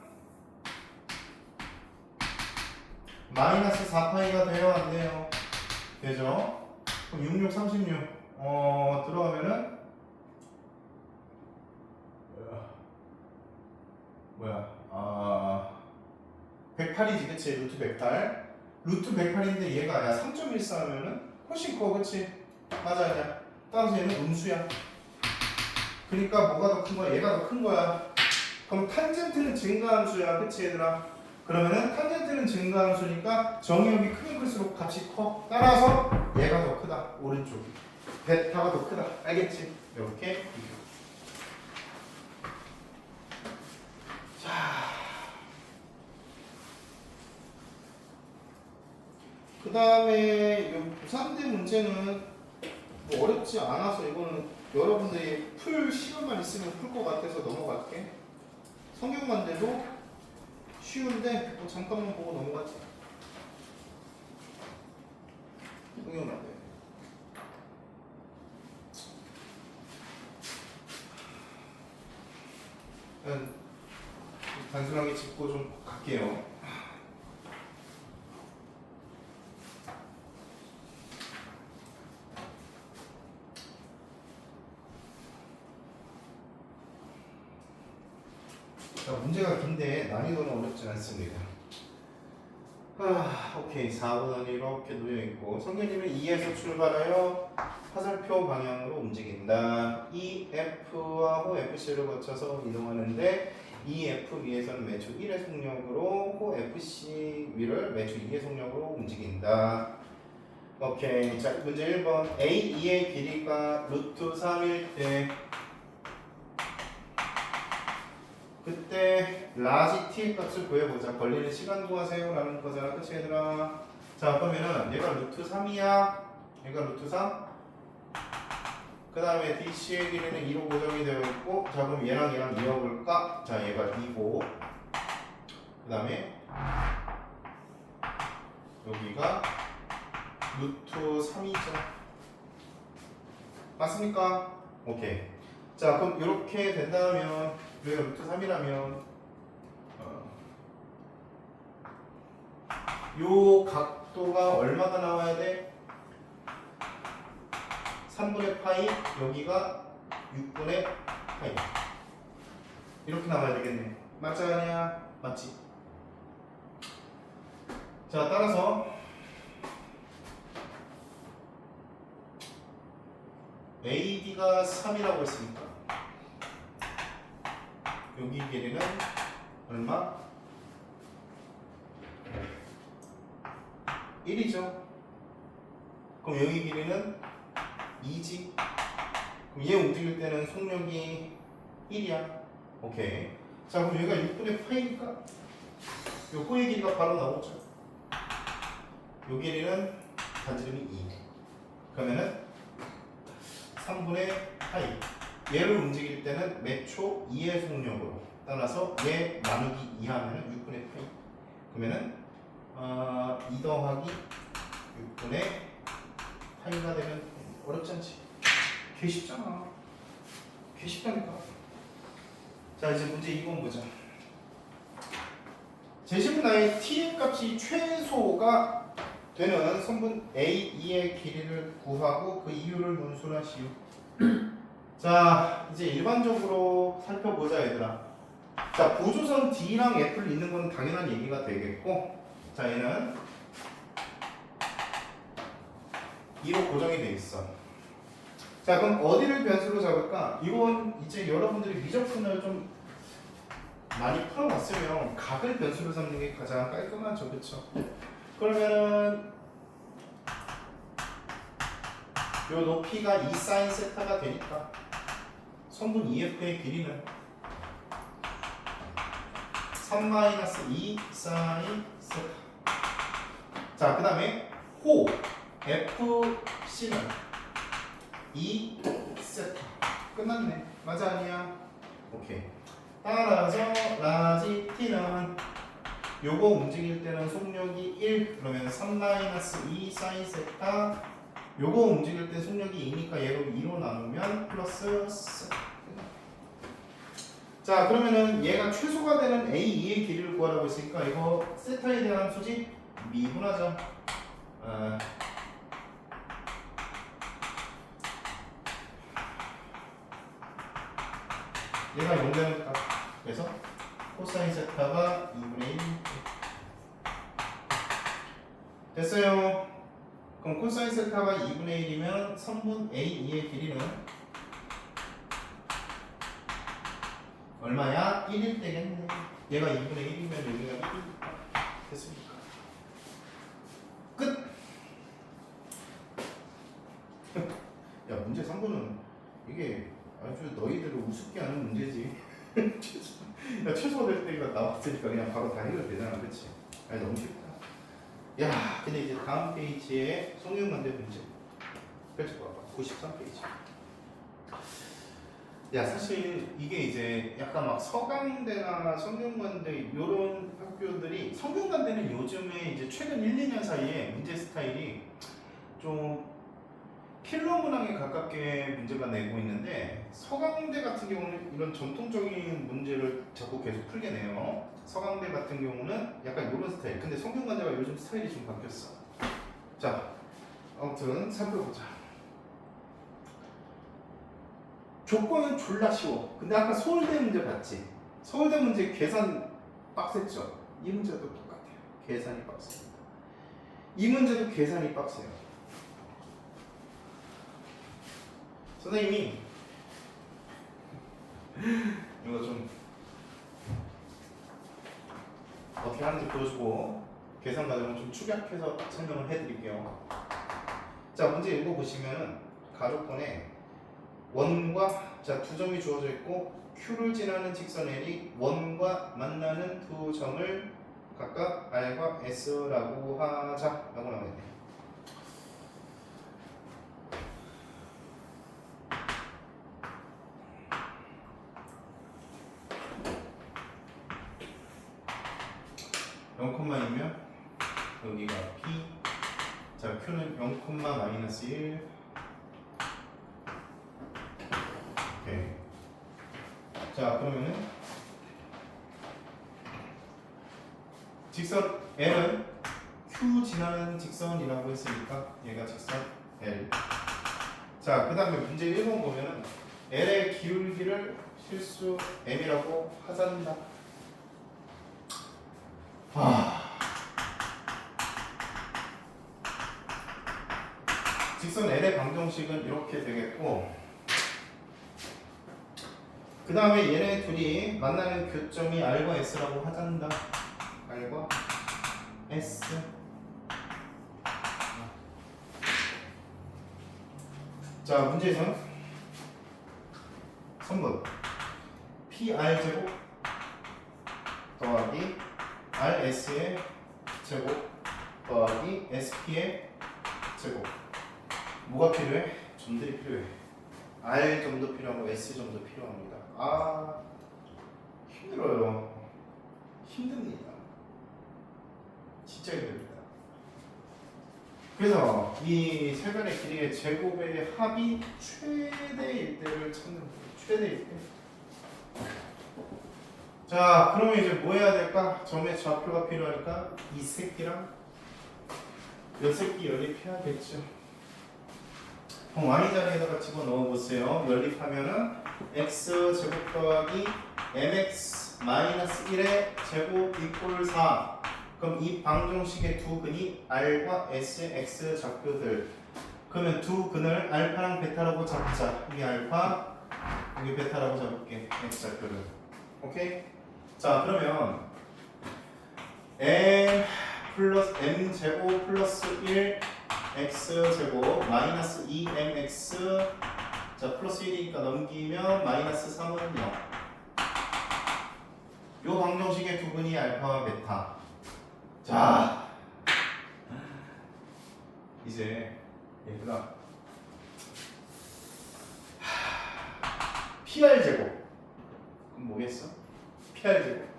마이너스 4파이가 돼요 안 돼요? 되죠? 그럼 66 36 들어가면은 뭐야 108이지 그치? 루트 108 루트 108인데 얘가 야 3.14 하면은 훨씬 커 그치? 맞아 아니야? 따라서 얘는 음수야. 그러니까 뭐가 더 큰 거야? 얘가 더 큰 거야. 그럼 탄젠트는 증가함수야 그치 얘들아? 그러면은 탄젠트는 증가함수니까 정의역이 크면 클수록 값이 커. 따라서 얘가 더 크다. 오른쪽이 베타가 더 크다. 알겠지? 이렇게 비교. 그 다음에 부산대 문제는 뭐 어렵지 않아서 이거는 여러분들이 풀 시간만 있으면 풀 것 같아서 넘어갈게. 성경만 돼도 쉬운데 뭐 잠깐만 보고 넘어가지. 성경만 돼. 일단 단순하게 짚고 좀 갈게요. 자, 문제가 긴데 난이도는 어렵지 않습니다. 오케이. 4번은 이렇게 놓여있고 성경님은 2에서 출발하여 화살표 방향으로 움직인다. 이 F하고 FC를 거쳐서 이동하는데 이 F 위에서는 매주 1의 속력으로 호 FC 위를 매주 2의 속력으로 움직인다. 오케이. 자, 문제 1번. A2의 길이가 루트 3일 때 그때 라지 t의 값을 구해보자. 걸리는 시간 구하세요 라는 거잖아. 그치 얘들아? 자, 그러면은 얘가 루트 3이야. 얘가 루트 3. 그 다음에 DC의 길이는 2로 고정이 되어 있고, 자, 그럼 얘랑 이어볼까? 자, 얘가 2고, 그 다음에 여기가 루트 3이죠. 맞습니까? 오케이. 자, 그럼 이렇게 된다면, 여기가 루트 3이라면, 요 각도가 얼마가 나와야 돼? 3분의 파이, 여기가 6분의 파이. 이렇게 나와야 되겠네. 맞지 아니야? 맞지? 자, 따라서 AD가 3이라고 했으니까 여기 길이는 얼마? 1이죠. 그럼 여기 길이는 2지. 그럼 얘 움직일 때는 속력이 1이야. 오케이. 자, 그럼 여기가 6분의 파이니까 요 호의 길이가 바로 나오죠. 요 길이는 반지름이 2. 그러면은 3분의 파이. 얘를 움직일 때는 몇 초 2의 속력으로 따라서 얘 나누기 2 하면은 6분의 파이. 그러면은 2 더하기 6분의 파이가 되면 어렵지 않지? 개 쉽잖아. 개 쉽다니까. 자, 이제 문제 2번 보자. 제시문 나의 t의 값이 최소가 되는 선분 A2의 길이를 구하고 그 이유를 논술하시오. 자, 이제 일반적으로 살펴보자 얘들아. 자, 보조선 D랑 F를 잇는 건 당연한 얘기가 되겠고, 자, 얘는 2로 고정이 돼 있어. 자, 그럼 어디를 변수로 잡을까? 이건 이제 여러분들이 미적분을 좀 많이 풀어봤으면 각을 변수로 삼는 게 가장 깔끔하죠, 그렇죠? 그러면은 요 높이가 2 사인 세타가 되니까 선분 EF의 길이는 3-2 사인 세타. 자, 그 다음에 호 FC는 2 세타. 끝났네. 맞아 아니야? 오케이. 따라서 라지 t는 요거 움직일 때는 속력이 1 그러면 3-2 사인 세타. 요거 움직일 때 속력이 2니까 얘로 2로 나누면 플러스 세타. 자, 그러면은 얘가 최소가 되는 A2의 길이를 구하라고 했으니까 이거 세타에 대한 함수지 미분하자. 얘가 0 되는 값. 그래서 코사인 세타가 2분의 1 됐어요. 그럼 코사인 세타가 2분의 1이면 선분 A2의 길이는 얼마야? 1일 때겠네. 얘가 2분의 1이면 여기가 1이니까 됐습니까? 끝! 야, 문제 3번은 이게 아주 너희들을 우습게 하는 문제지. 야, 최소가 될 때가 나왔으니까 그냥 바로 다 해결되잖아, 그치? 아니, 너무 쉽다. 야, 근데 이제 다음 페이지에 성형관대 문제 펼쳐봐봐. 93페이지. 야, 사실 이게 이제 약간 막 서강대나 성균관대 이런 학교들이, 성균관대는 요즘에 이제 최근 1, 2년 사이에 문제 스타일이 좀 필러 문항에 가깝게 문제가 내고 있는데, 서강대 같은 경우는 이런 전통적인 문제를 자꾸 계속 풀게 내요. 서강대 같은 경우는 약간 이런 스타일. 근데 성균관대가 요즘 스타일이 좀 바뀌었어. 자, 아무튼 살펴보자. 조건은 졸라 쉬워. 근데 아까 서울대 문제 봤지? 서울대 문제 계산 빡셌죠? 이 문제도 똑같아요. 계산이 빡셉니다. 이 문제도 계산이 빡세요. 선생님이 이거 좀 어떻게 하는지 보여주고 계산 과정을 좀 축약해서 설명을 해드릴게요. 자, 문제 읽어보시면은 가족권에 원과 자, 두 점이 주어져 있고 Q를 지나는 직선 L이 원과 만나는 두 점을 각각 R과 S라고 하자라고 나와 있네요. (0,2면) 여기가 P, 자 Q는 0,-1. 오케이. 자 그러면은 직선 L은 Q 지나는 직선이라고 했으니까 얘가 직선 L. 자 그 다음에 문제 1번 보면은 L의 기울기를 실수 M이라고 하잔다. 직선 L의 방정식은 이렇게 되겠고, 그 다음에 얘네 둘이 만나는 교점이 R과 S라고 하잔다. R과 S. 자 문제에서는 3번 PR 제곱 더하기 RS의 제곱 더하기 SP의 제곱. 뭐가 필요해? 점들이 필요해. R 점도 필요하고 S 점도 필요합니다. 아 힘들어요. 힘듭니다. 진짜 힘듭니다. 그래서 이 세 변의 길이의 제곱의 합이 최대일 때를 찾는 거예요. 최대일 때. 자 그러면 이제 뭐 해야 될까? 점의 좌표가 필요하니까 이 새끼랑 이 새끼 연립해야겠죠. 그럼 y 자리에다가 집어넣어 보세요. 연립하면은 x 제곱 더하기 mx 마이너스 1의 제곱 이꼴 4. 그럼 이 방정식의 두 근이 R과 S의 x 좌표들. 그러면 두 근을 알파랑 베타라고 잡자. 여기 알파, 여기 베타라고 잡을게. x 좌표를. 오케이? 자 그러면 m 플러스 m 제곱 플러스 1 x 제곱 마이너스 2mx 자 플러스 1이니까 넘기면 마이너스 3은 0. 요 방정식의 두 근이 알파와 베타. 자 이제 얘들아 PR 제곱 그럼 뭐겠어? PR 제곱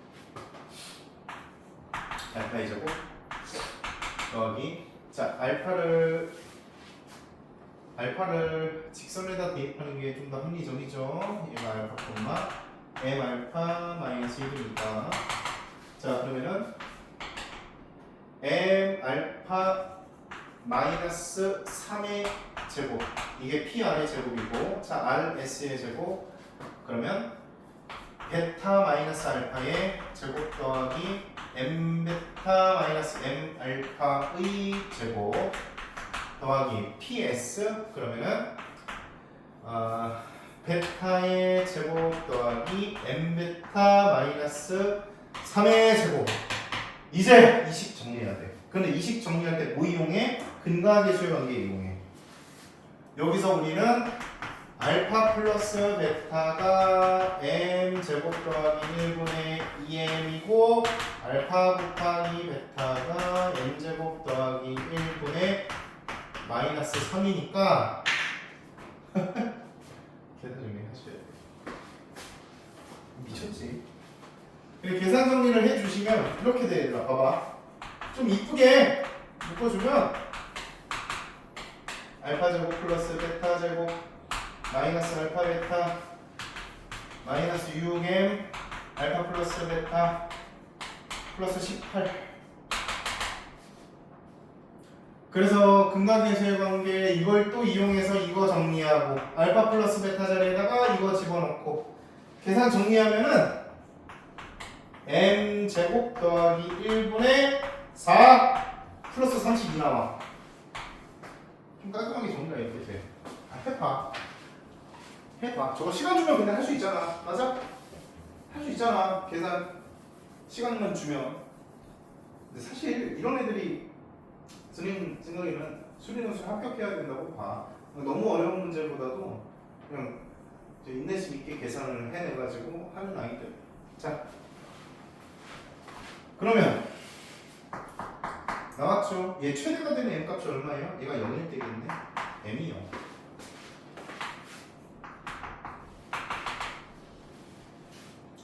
알파의 제곱 더하기 자 알파를 직선에다 대입하는 게 좀 더 합리적이죠. 얘가 알파 콤마 m 알파 마이너스 1이니까 자 그러면은 m 알파 마이너스 3의 제곱 이게 PR의 제곱이고 자 RS의 제곱 그러면 베타 마이너스 알파의 제곱 더하기 m 베타 마이너스 m 알파의 제곱 더하기 PS 그러면은 베타의 제곱 더하기 m 베타 마이너스 3의 제곱. 이제 이식 정리해야 돼. 근데 이식 정리할 때 뭐 이용해? 근각계수의 관계 이용해. 여기서 우리는 알파 플러스 베타가 m 제곱 더하기 1분의 2m이고 알파 곱하기 베타가 m 제곱 더하기 1분의 마이너스 3이니까 계산 정리하셔야 돼요. 미쳤지? 계산 정리를 해주시면 이렇게 돼 얘들아 봐봐. 좀 이쁘게 묶어주면 알파 제곱 플러스 베타 제곱 마이너스 알파 베타 마이너스 6m 알파 플러스 베타 플러스 18. 그래서 근각계수의 관계 이걸 또 이용해서 이거 정리하고 알파 플러스 베타 자리에다가 이거 집어넣고 계산 정리하면은 m 제곱 더하기 1분의 4 플러스 32 나와. 좀 깔끔하게 정리가 이렇게 돼. 해봐. 해봐. 저거 시간 주면 그냥 할 수 있잖아. 맞아? 할 수 있잖아. 계산 시간만 주면. 근데 사실 이런 애들이 선생님 생각에는 수리논술 합격해야 된다고 봐. 너무 어려운 문제보다도 그냥 인내심 있게 계산을 해내가지고 하는 아이들. 자, 그러면 나왔죠? 얘 최대가 되는 m 값이 얼마예요? 얘가 0일 때겠네. m이 0.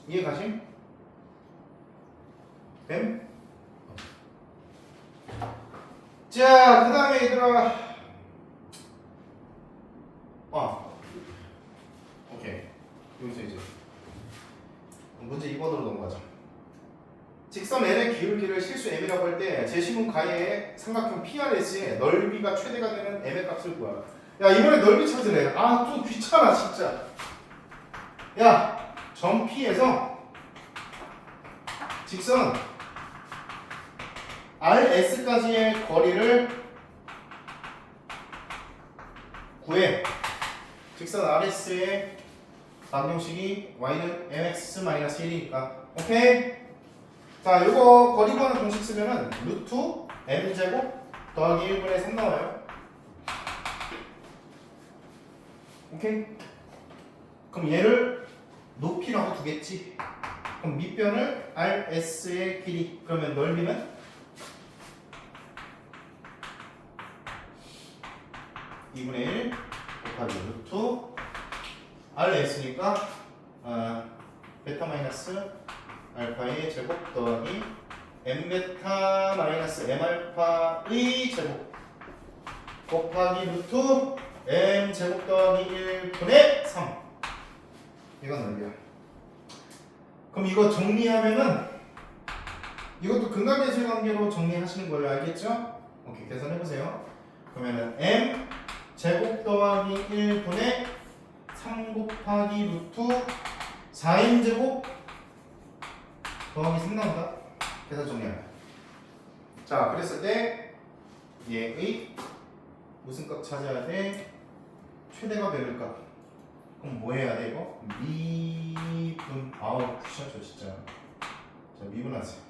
이해가심? m? 자, 그 다음에 얘들아. 오케이. 여기서 이제 문제 2번으로 넘어가자. 직선 L의 기울기를 실수 m이라고 할 때 제시문 가해의 삼각형 PRS의 넓이가 최대가 되는 m의 값을 구하라. 야, 이번에 넓이 찾으래. 아, 좀 귀찮아 진짜. 야, 점 P에서 직선 RS까지의 거리를 구해. 직선 RS의 방정식이 y는 mx-1이니까. 오케이? 자, 요거 거리 구하는 공식 쓰면은 루트 m제곱 더하기 1분의 3 나와요. 오케이? 그럼 얘를 높이라고 두겠지. 그럼 밑변을 RS의 길이. 그러면 넓이는 2분의 1 곱하기 루트 RS니까 베타 마이너스 알파의 제곱 더하기 m베타 마이너스 m알파의 제곱 곱하기 루트 m 제곱 더하기 1분의 3. 이건 넓이야. 그럼 이거 정리하면은 이것도 근각계수의 관계로 정리하시는 걸로 알겠죠? 오케이, 계산해보세요. 그러면은 m 제곱 더하기 1분의 3 곱하기 루트 4m 제곱 더하기 3 나온다. 계산 정리하면. 자, 그랬을 때 얘의 무슨 값 찾아야 돼? 최대가 되는 값. 그럼 뭐 해야 돼 이거? 미분. 아우 귀찮죠 진짜. 자, 미분하세요.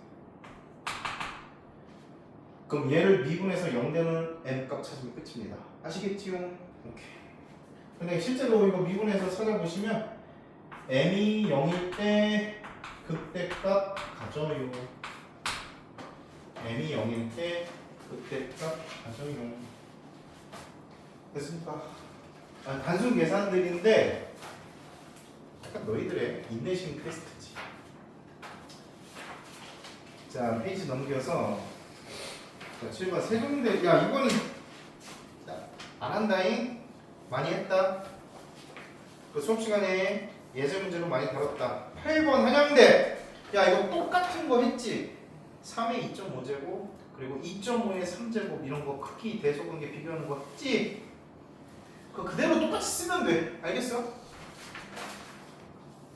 그럼 얘를 미분해서 0되는 m 값 찾으면 끝입니다. 아시겠지요? 오케이. 근데 실제로 이거 미분해서 찾아보시면 m이 0일 때 극대값 가져요. m이 0일 때 극대값 가져요. 됐습니까? 단순 계산들인데 약간 너희들의 인내심 테스트지. 자, 페이지 넘겨서 자, 7번 세종대. 야, 이거는 안 한다잉. 많이 했다. 그 수업 시간에 예제 문제로 많이 다뤘다. 8번 한양대. 야, 이거 똑같은 거 했지? 3의 2.5제곱 그리고 2.5의 3제곱 이런 거 크기 대소관계 비교하는 거 했지? 그거 그대로 똑같이 쓰면 돼. 알겠어?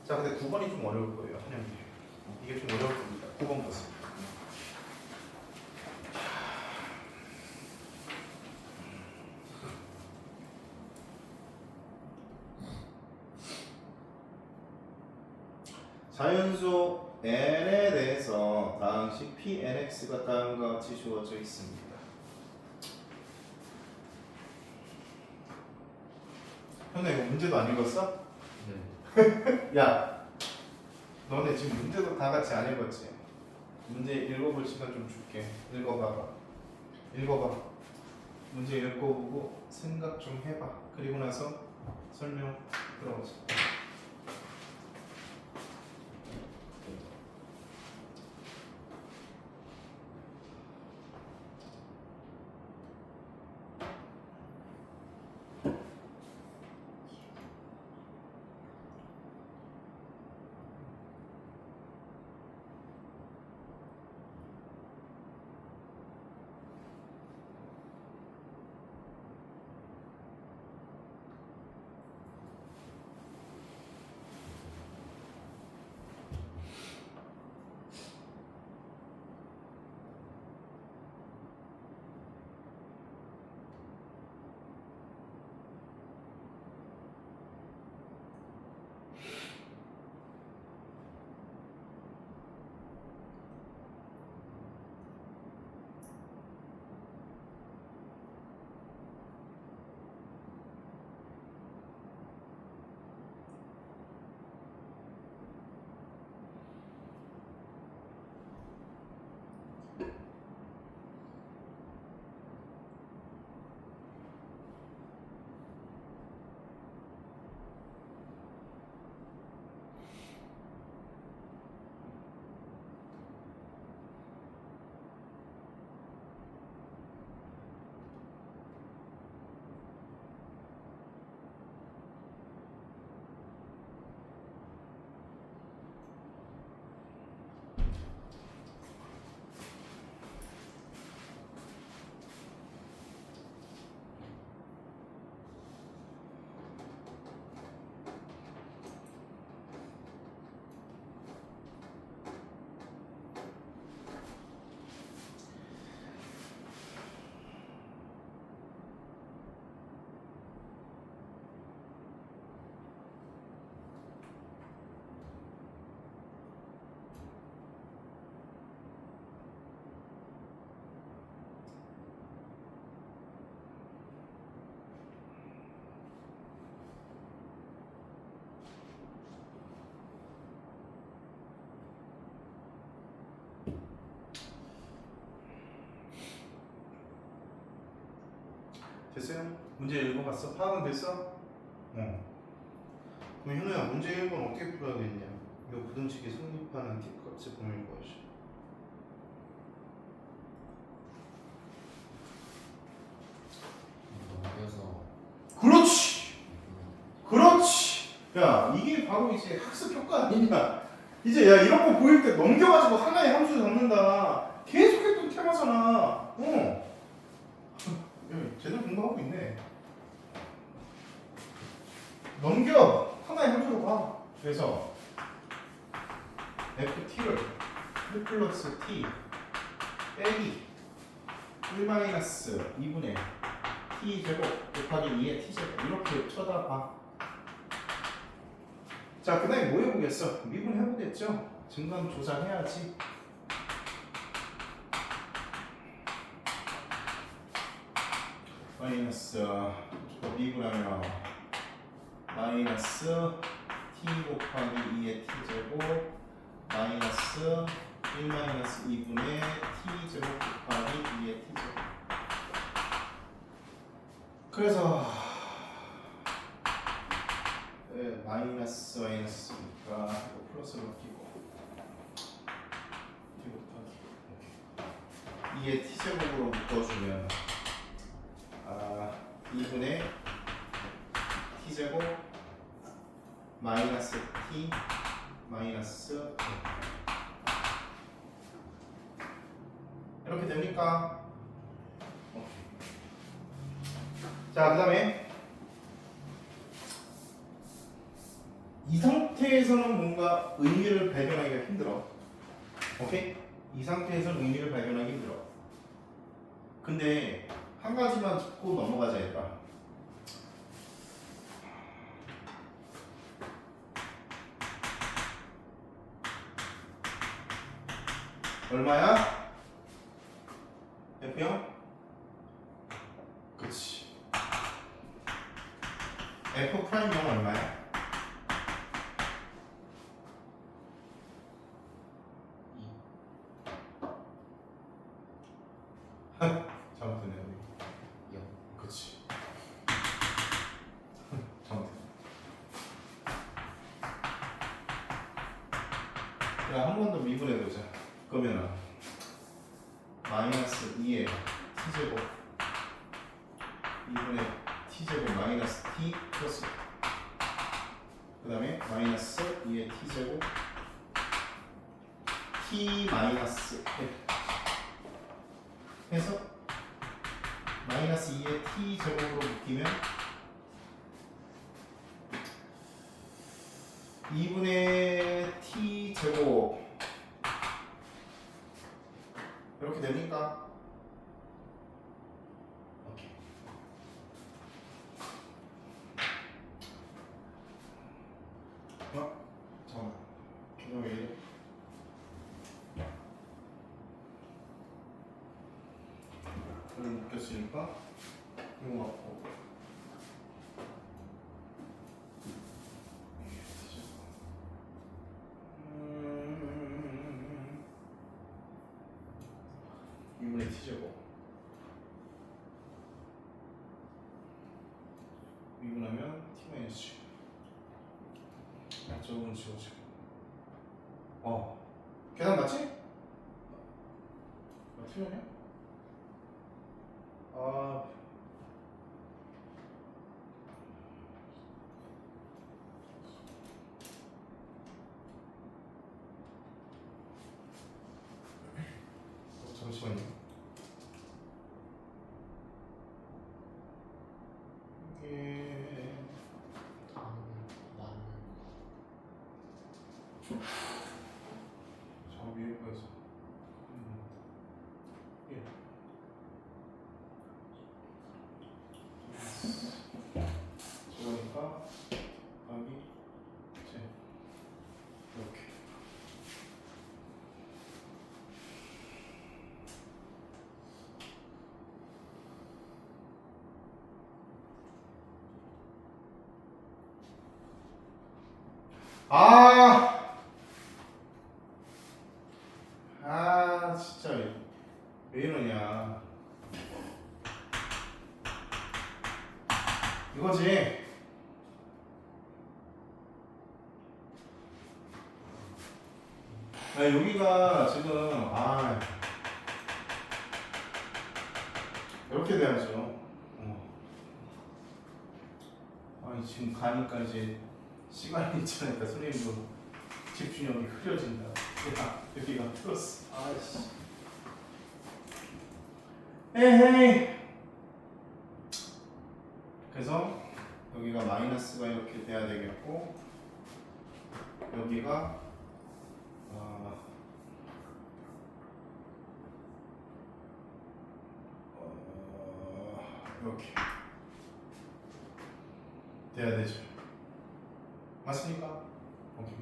자, 근데 9번이 좀 어려울 거예요. 한양대. 이게 좀 어려울 겁니다. 9번 보세요. 자연수 n에 대해서 다항식 pnx가 다음과 같이 주어져 있습니다. 현아, 이거 문제도 안 읽었어? 네. 야, 너네 지금 문제도 다 같이 안 읽었지? 문제 읽어볼 시간 좀 줄게. 읽어봐봐. 읽어봐. 문제 읽어보고 생각 좀 해봐. 그리고 나서 설명 들어보자. 됐어요? 문제 읽어봤어? 파악은 됐어? 어. 그럼 현우야 문제 1번 어떻게 풀어야겠냐? 이거 부등식이 성립하는 t값의 범위를 구하시. 넘겨서 그렇지! 그렇지! 야 이게 바로 이제 학습 효과 아니냐? 이제 야 이런 거 보일 때 넘겨가지고 하나의 함수 잡는다. 계속했던 테마잖아. 어. 야, 제대로 공부하고 있네. 넘겨 하나의 함수로 가. 그래서 ft를 1 플러스 t 빼기 1 마이너스 2분의 t 제곱 곱하기 2의 t 제곱 이렇게 쳐다봐. 자, 그 다음에 뭐 해보겠어? 미분 해보겠죠? 증감 조사해야지. 마이너스 미분하면 마이너스 t 곱하기 2의 t 제곱 마이너스 1 마이너스 2분의 t 제곱 곱하기 2의 t 제곱. 그래서 마이너스 마이너스니까 이거 플러스로 바뀌고 t 곱하기 2의 t 제곱으로 묶어주면 2분의 t 제곱 마이너스 t 마이너스 이렇게 됩니까? 오케이. 자, 그 다음에 이 상태에서는 뭔가 의미를 발견하기가 힘들어. 오케이? 이 상태에서는 의미를 발견하기 힘들어. 근데 한 가지만 짚고 넘어가자 얘들아. 얼마야? F형? 그치. F 프라임형 얼마야? 2 잘못됐네 여기. 0 그치. 잘못됐네. 야, 한 번 더 미분해보자. 그러면은 마이너스 2의 t제곱 2분의 t제곱 마이너스 t 플러스 그 다음에 마이너스 2의 t제곱 t 마이너스 1 해서 마이너스 2의 t제곱으로 묶이면 2분의 t제곱 이렇게 됩니까? 오케이. 잠깐만. 기능 왜 이래? 여기 묶였으니까 이거 맞고. 이분의 t제곱 미분하면 t-g 저건 지워지고 계산 맞지? 틀렸냐? 잠시만요. 이게 나는 저 위에 거에서 예. 저거니까 여기 제 이렇게. 진짜 왜 이러냐. 이거지. 아, 여기가 지금 이렇게 돼야죠. 아니 지금 가니까 이제 시간이 있잖아요. 선생님도 집중력이 흐려진다. 야, 여기가 플러스. 아이씨. 에헤이. 그래서 여기가 마이너스가 이렇게 돼야 되겠고 여기가 이렇게 돼야 되죠. 맞습니까? 오케이.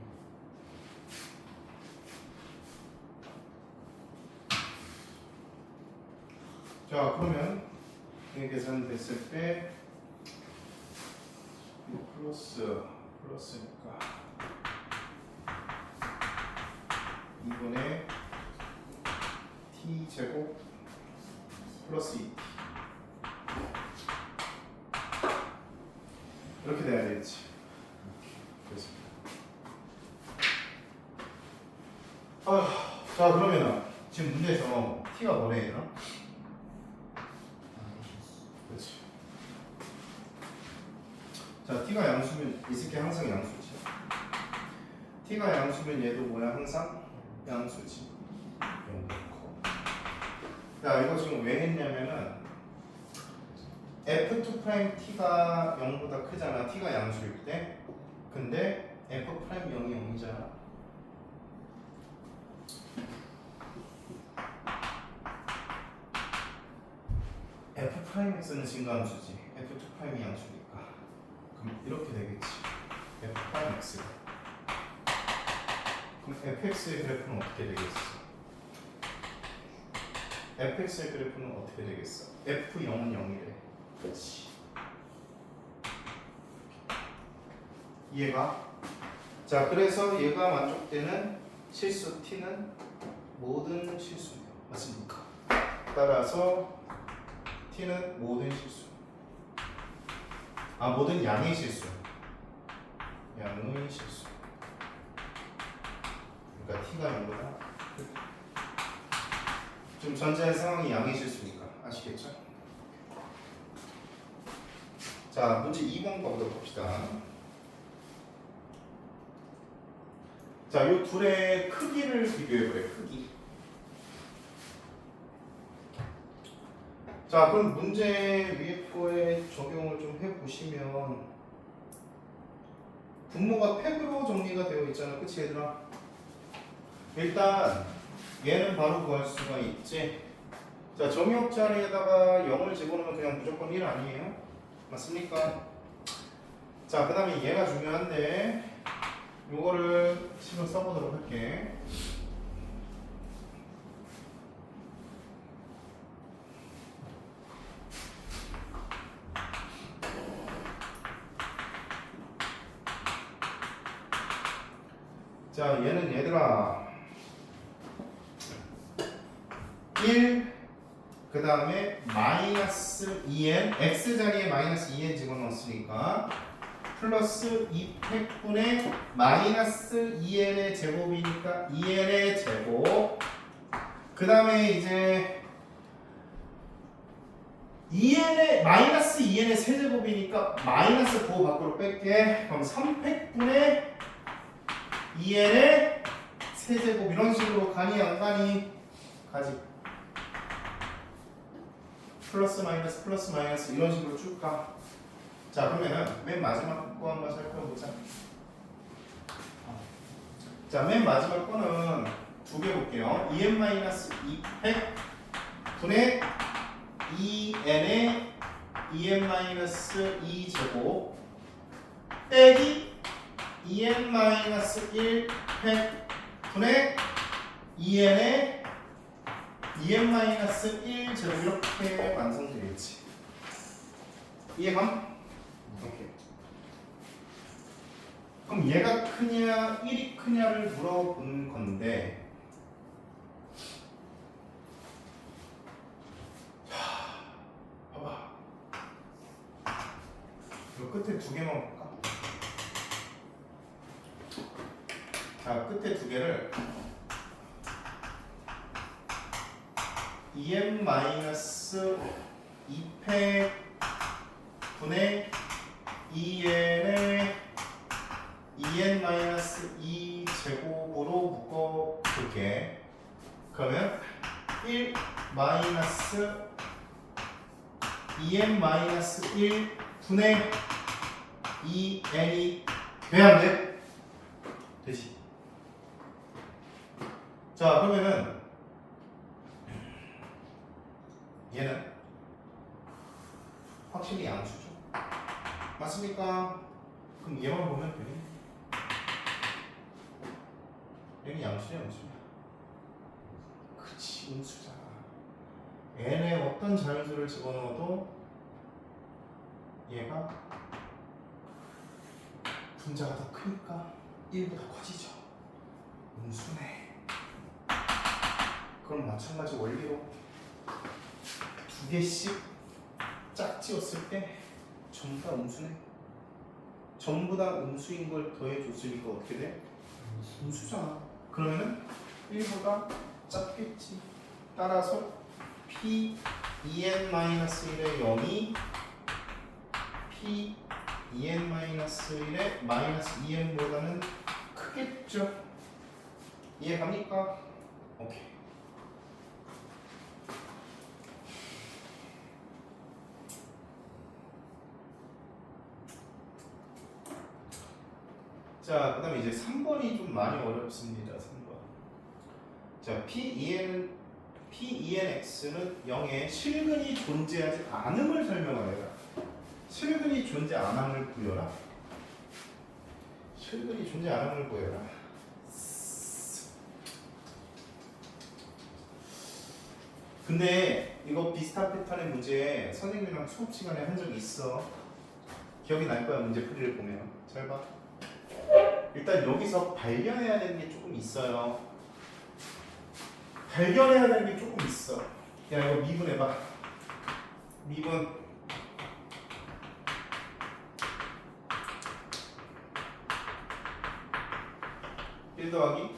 자, 그러면 이 계산됐을 때 플러스니까 2분의 t 제곱 플러스 2t 이렇게 돼야 되겠지. 됐습니다. 자, 그러면은 지금 문제에서 t가 뭐래 얘들아? 그렇지. 자, t가 양수면 이 새끼 항상 양수지. t가 양수면 얘도 뭐야? 항상 양수지. 자, 이거 지금 왜 했냐면은 f2't가 0보다 크잖아. t가 양수일 때. 근데 f'0이 0이잖아. f'x는 증가함수지. f2'이 양수니까. 그럼 이렇게 되겠지. f'x. 그럼 fx의 그래프는 어떻게 되겠어? fx의 그래프는 어떻게 되겠어? f0은 0이래. 그렇지. 이해가? 자, 그래서 얘가 만족되는 실수 t는 모든 실수예요. 맞습니까? 따라서 t는 모든 실수. 모든 양의 실수. 양의 실수. 그러니까 t가 0보다 지금 전제 상황이 양의 실수니까 아시겠죠? 자, 문제 2번 거부터 봅시다. 자, 이 둘의 크기를 비교해보래. 크기. 자, 그럼 문제 위에 거에 적용을 좀 해보시면 분모가 팩으로 정리가 되어 있잖아. 그치 얘들아? 일단 얘는 바로 구할 수가 있지. 자, 정의역 자리에다가 0을 집어넣으면 그냥 무조건 1 아니에요? 맞습니까? 자, 그 다음에 얘가 중요한데 요거를 식을 써보도록 할게. 자, 얘는 얘들아 1, 그 다음에 마이너스 2n, x 자리에 마이너스 2n 집어넣었으니까 플러스 2팩분의 마이너스 2n의 제곱이니까 2n의 제곱. 그 다음에 이제 2n의 마이너스 2n의 세제곱이니까 마이너스 9 밖으로 뺄게. 그럼 3팩분의 2n의 세제곱. 이런 식으로 가니 안 가니? 가지. 플러스 마이너스 이런 식으로 쭉 가. 자, 그러면은 맨 마지막 거 한번 살펴보자. 자, 맨 마지막 거는 두 개 볼게요. 2n-2팩 분의 2n의 2n-2제곱 빼기 2n-1팩 분의 2n의 2n-1제곱 이렇게 완성되겠지. 이해감? 오케이. 그럼 얘가 크냐 1이 크냐를 물어본 건데 봐봐. 그 끝에 두 개만 볼까? 자, 끝에 두 개를 2n-2팩 분의 2n의 2n-2 제곱으로 묶어볼게. 그러면 1 마이너스 2n-1 분의 2n이 돼야 안 돼? 되지. 자, 그러면은 얘는 확실히 양수죠. 맞습니까? 그럼 얘만 보면 되니? 얘는 양수야, 음수야? 그치, 음수잖아. n에 어떤 자연수를 집어넣어도 얘가 분자가 더 크니까 1보다 커지죠. 음수네. 그럼 마찬가지 원리로 두 개씩 짝지었을 때 전부 다 음수네. 전부 다 음수인 걸 더해줬으니까 어떻게 돼? 음수잖아. 그러면은 1보다 작겠지. 따라서 P 2n-1의 0이 P 2n-1의 마이너스 2n보다는 크겠죠. 이해갑니까? 오케이. 자, 그 다음에 이제 3번이 좀 많이 어렵습니다. 3번. 자, P2nx는 0에 실근이 존재하지 않음을 설명하여라. 실근이 존재 안함을 구해라. 실근이 존재 안함을 구해라. 근데 이거 비슷한 패턴의 문제 선생님이랑 수업 시간에 한 적이 있어. 기억이 날 거야, 문제 풀이를 보면. 잘 봐. 일단 여기서 발견해야 되는 게 조금 있어요. 발견해야 되는 게 조금 있어. 야, 이거 미분해봐. 미분. (1 더하기)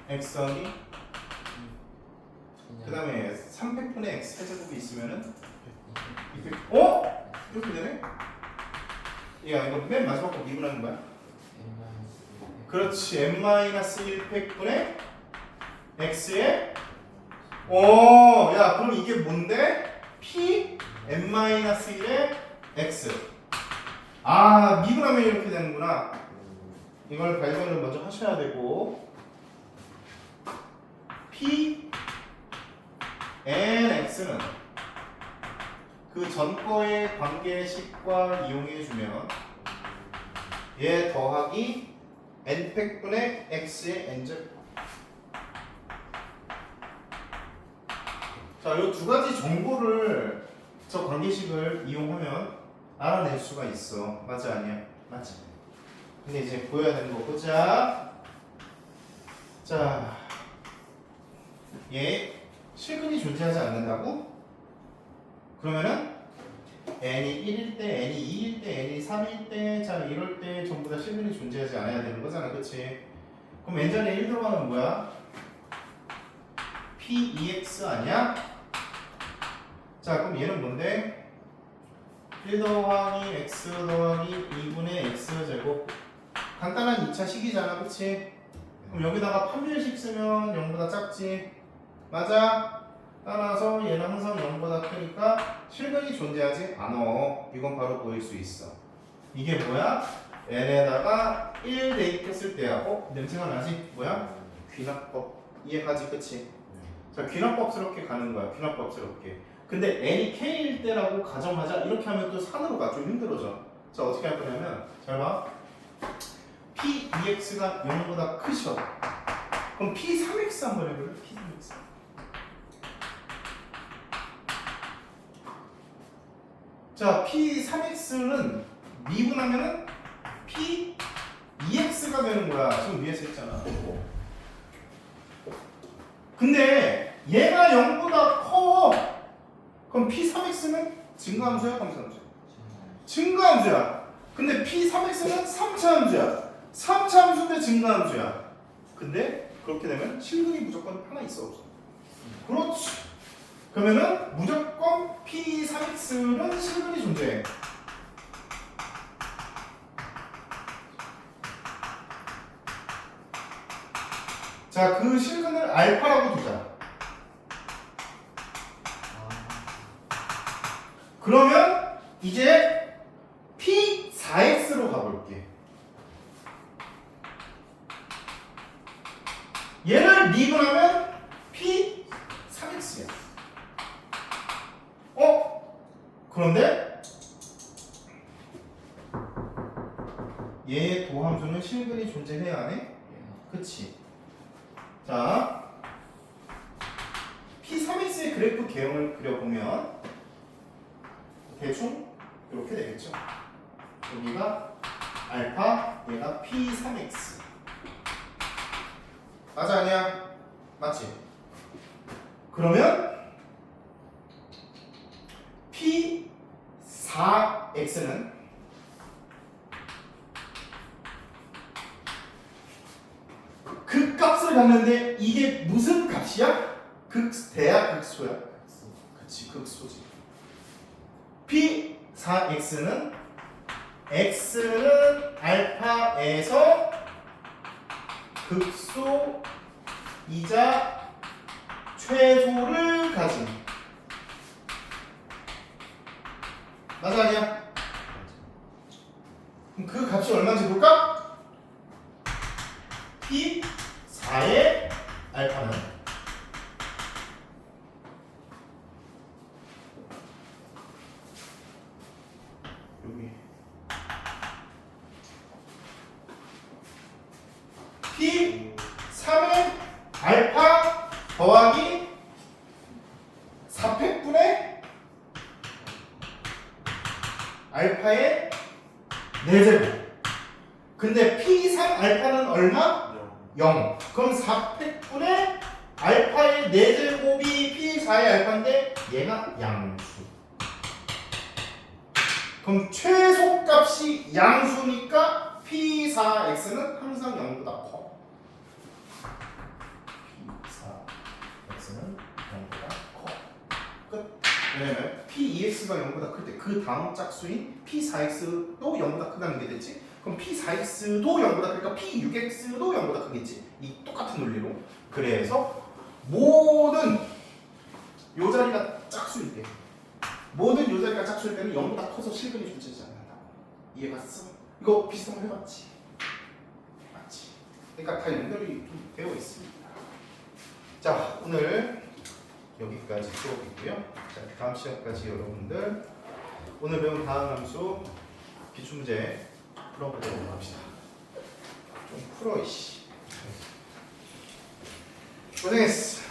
x 더하기 그 다음에 300분의 x 세제곱이 있으면은 어? 이렇게 되네? 야, 이거 맨 마지막 거 미분하는 거야? 그렇지. n-1팩분의 x에 야, 그럼 이게 뭔데? p n-1의 x. 아, 미분하면 이렇게 되는구나. 이걸 발견을 먼저 하셔야 되고 p nx는 그 전 거의 관계식과 이용해주면 얘 더하기 n팩분의 x의 n제곱. 자, 이 두 가지 정보를 저 관계식을 이용하면 알아낼 수가 있어. 맞아, 아니야? 맞지? 근데 이제 보여야 되는 거 보자. 자, 얘 실근이 존재하지 않는다고? 그러면은 n이 1일 때, n이 2일 때, n이 3일 때, 자 이럴 때 전부 다 실근이 존재하지 않아야 되는 거잖아, 그렇지? 그럼 n전에 1 들어가면 뭐야? p2x 아니야? 자, 그럼 얘는 뭔데? 1 더하기 x 더하기 2분의 x제곱. 간단한 2차 식이잖아, 그치? 그럼 여기다가 판별식 쓰면 0보다 작지? 맞아? 따라서 얘는 항상 0보다 크니까 실근이 존재하지 않아. 이건 바로 보일 수 있어. 이게 뭐야? n에다가 1 대입했을 때야. 냄새가 나지? 뭐야? 귀납법. 이해가지? 그치? 자, 귀납법스럽게 가는 거야. 귀납법스럽게. 근데 n이 k일 때라고 가정하자. 이렇게 하면 또 산으로 가. 좀 힘들어져. 자, 어떻게 할 거냐면 잘 봐. p2x가 0보다 크셔. 그럼 p3x 한번 해볼래? p3x. 자, p3x는 미분하면은 p2x가 되는 거야. 지금 위에서 했잖아. 근데 얘가 0보다 커. 그럼 P3x는 증가함수야, 감소함수야? 증가함수야. 근데 P3x는 3차 함수야. 3차 함수인데 증가함수야. 근데 그렇게 되면 실근이 무조건 하나 있어, 없어? 그렇지. 그러면은 무조건 P3x는 실근이 존재해. 자, 그 실근을 알파라고 두자. 그러면 이제 P4x로 가볼게. 얘를 미분하면 P3x야. 그런데 얘의 도함수는 실근이 존재해야 하네? 그치? 자, P3x의 그래프 개형을 그려보면 대충 이렇게 되겠죠. 여기가 알파, 얘가 P3x. 맞아, 아니야? 맞지? 그러면 P4x는 그 값을 갖는데 이게 무슨 값이야? 극대야, 극소야? 그치, 극소지. P4x는 x는 알파에서 극소이자 최소를 가진. 맞아, 아니야? 그럼 그 값이 얼마인지 볼까? P4의 알파는 여기 P3의 알파 더하기 4팩분의 알파의 4제곱. 근데 P3 알파는 얼마? 0. 그럼 4팩분의 알파의 4제곱이 P4의 알파인데 얘가 양수. 그럼 최소값이 양수니까 P4x는 항상 0보다 커. P4x는 0보다 커. 끝. 왜냐면 P2x가 0보다 클 때 그 다음 짝수인 P4x도 0보다 크다는 게 됐지? 그럼 P4x도 0보다 크니까 P6x도 0보다 크겠지? 이 똑같은 논리로. 그래서 모든 요 자리가 짝수일 때, 모든 요 자리가 짝수일 때는 0보다 커서 실근이 존재하지 않는다고. 이해갔어? 이거 비슷한 거 해봤지? 맞지? 그러니까 다 연결이 좀 되어 있습니다. 자, 오늘 여기까지 수업이고요. 자, 다음 시간까지 여러분들 오늘 배운 다음 함수 기출문제 풀어보도록 합시다. 좀 풀어 이씨. 고생했어.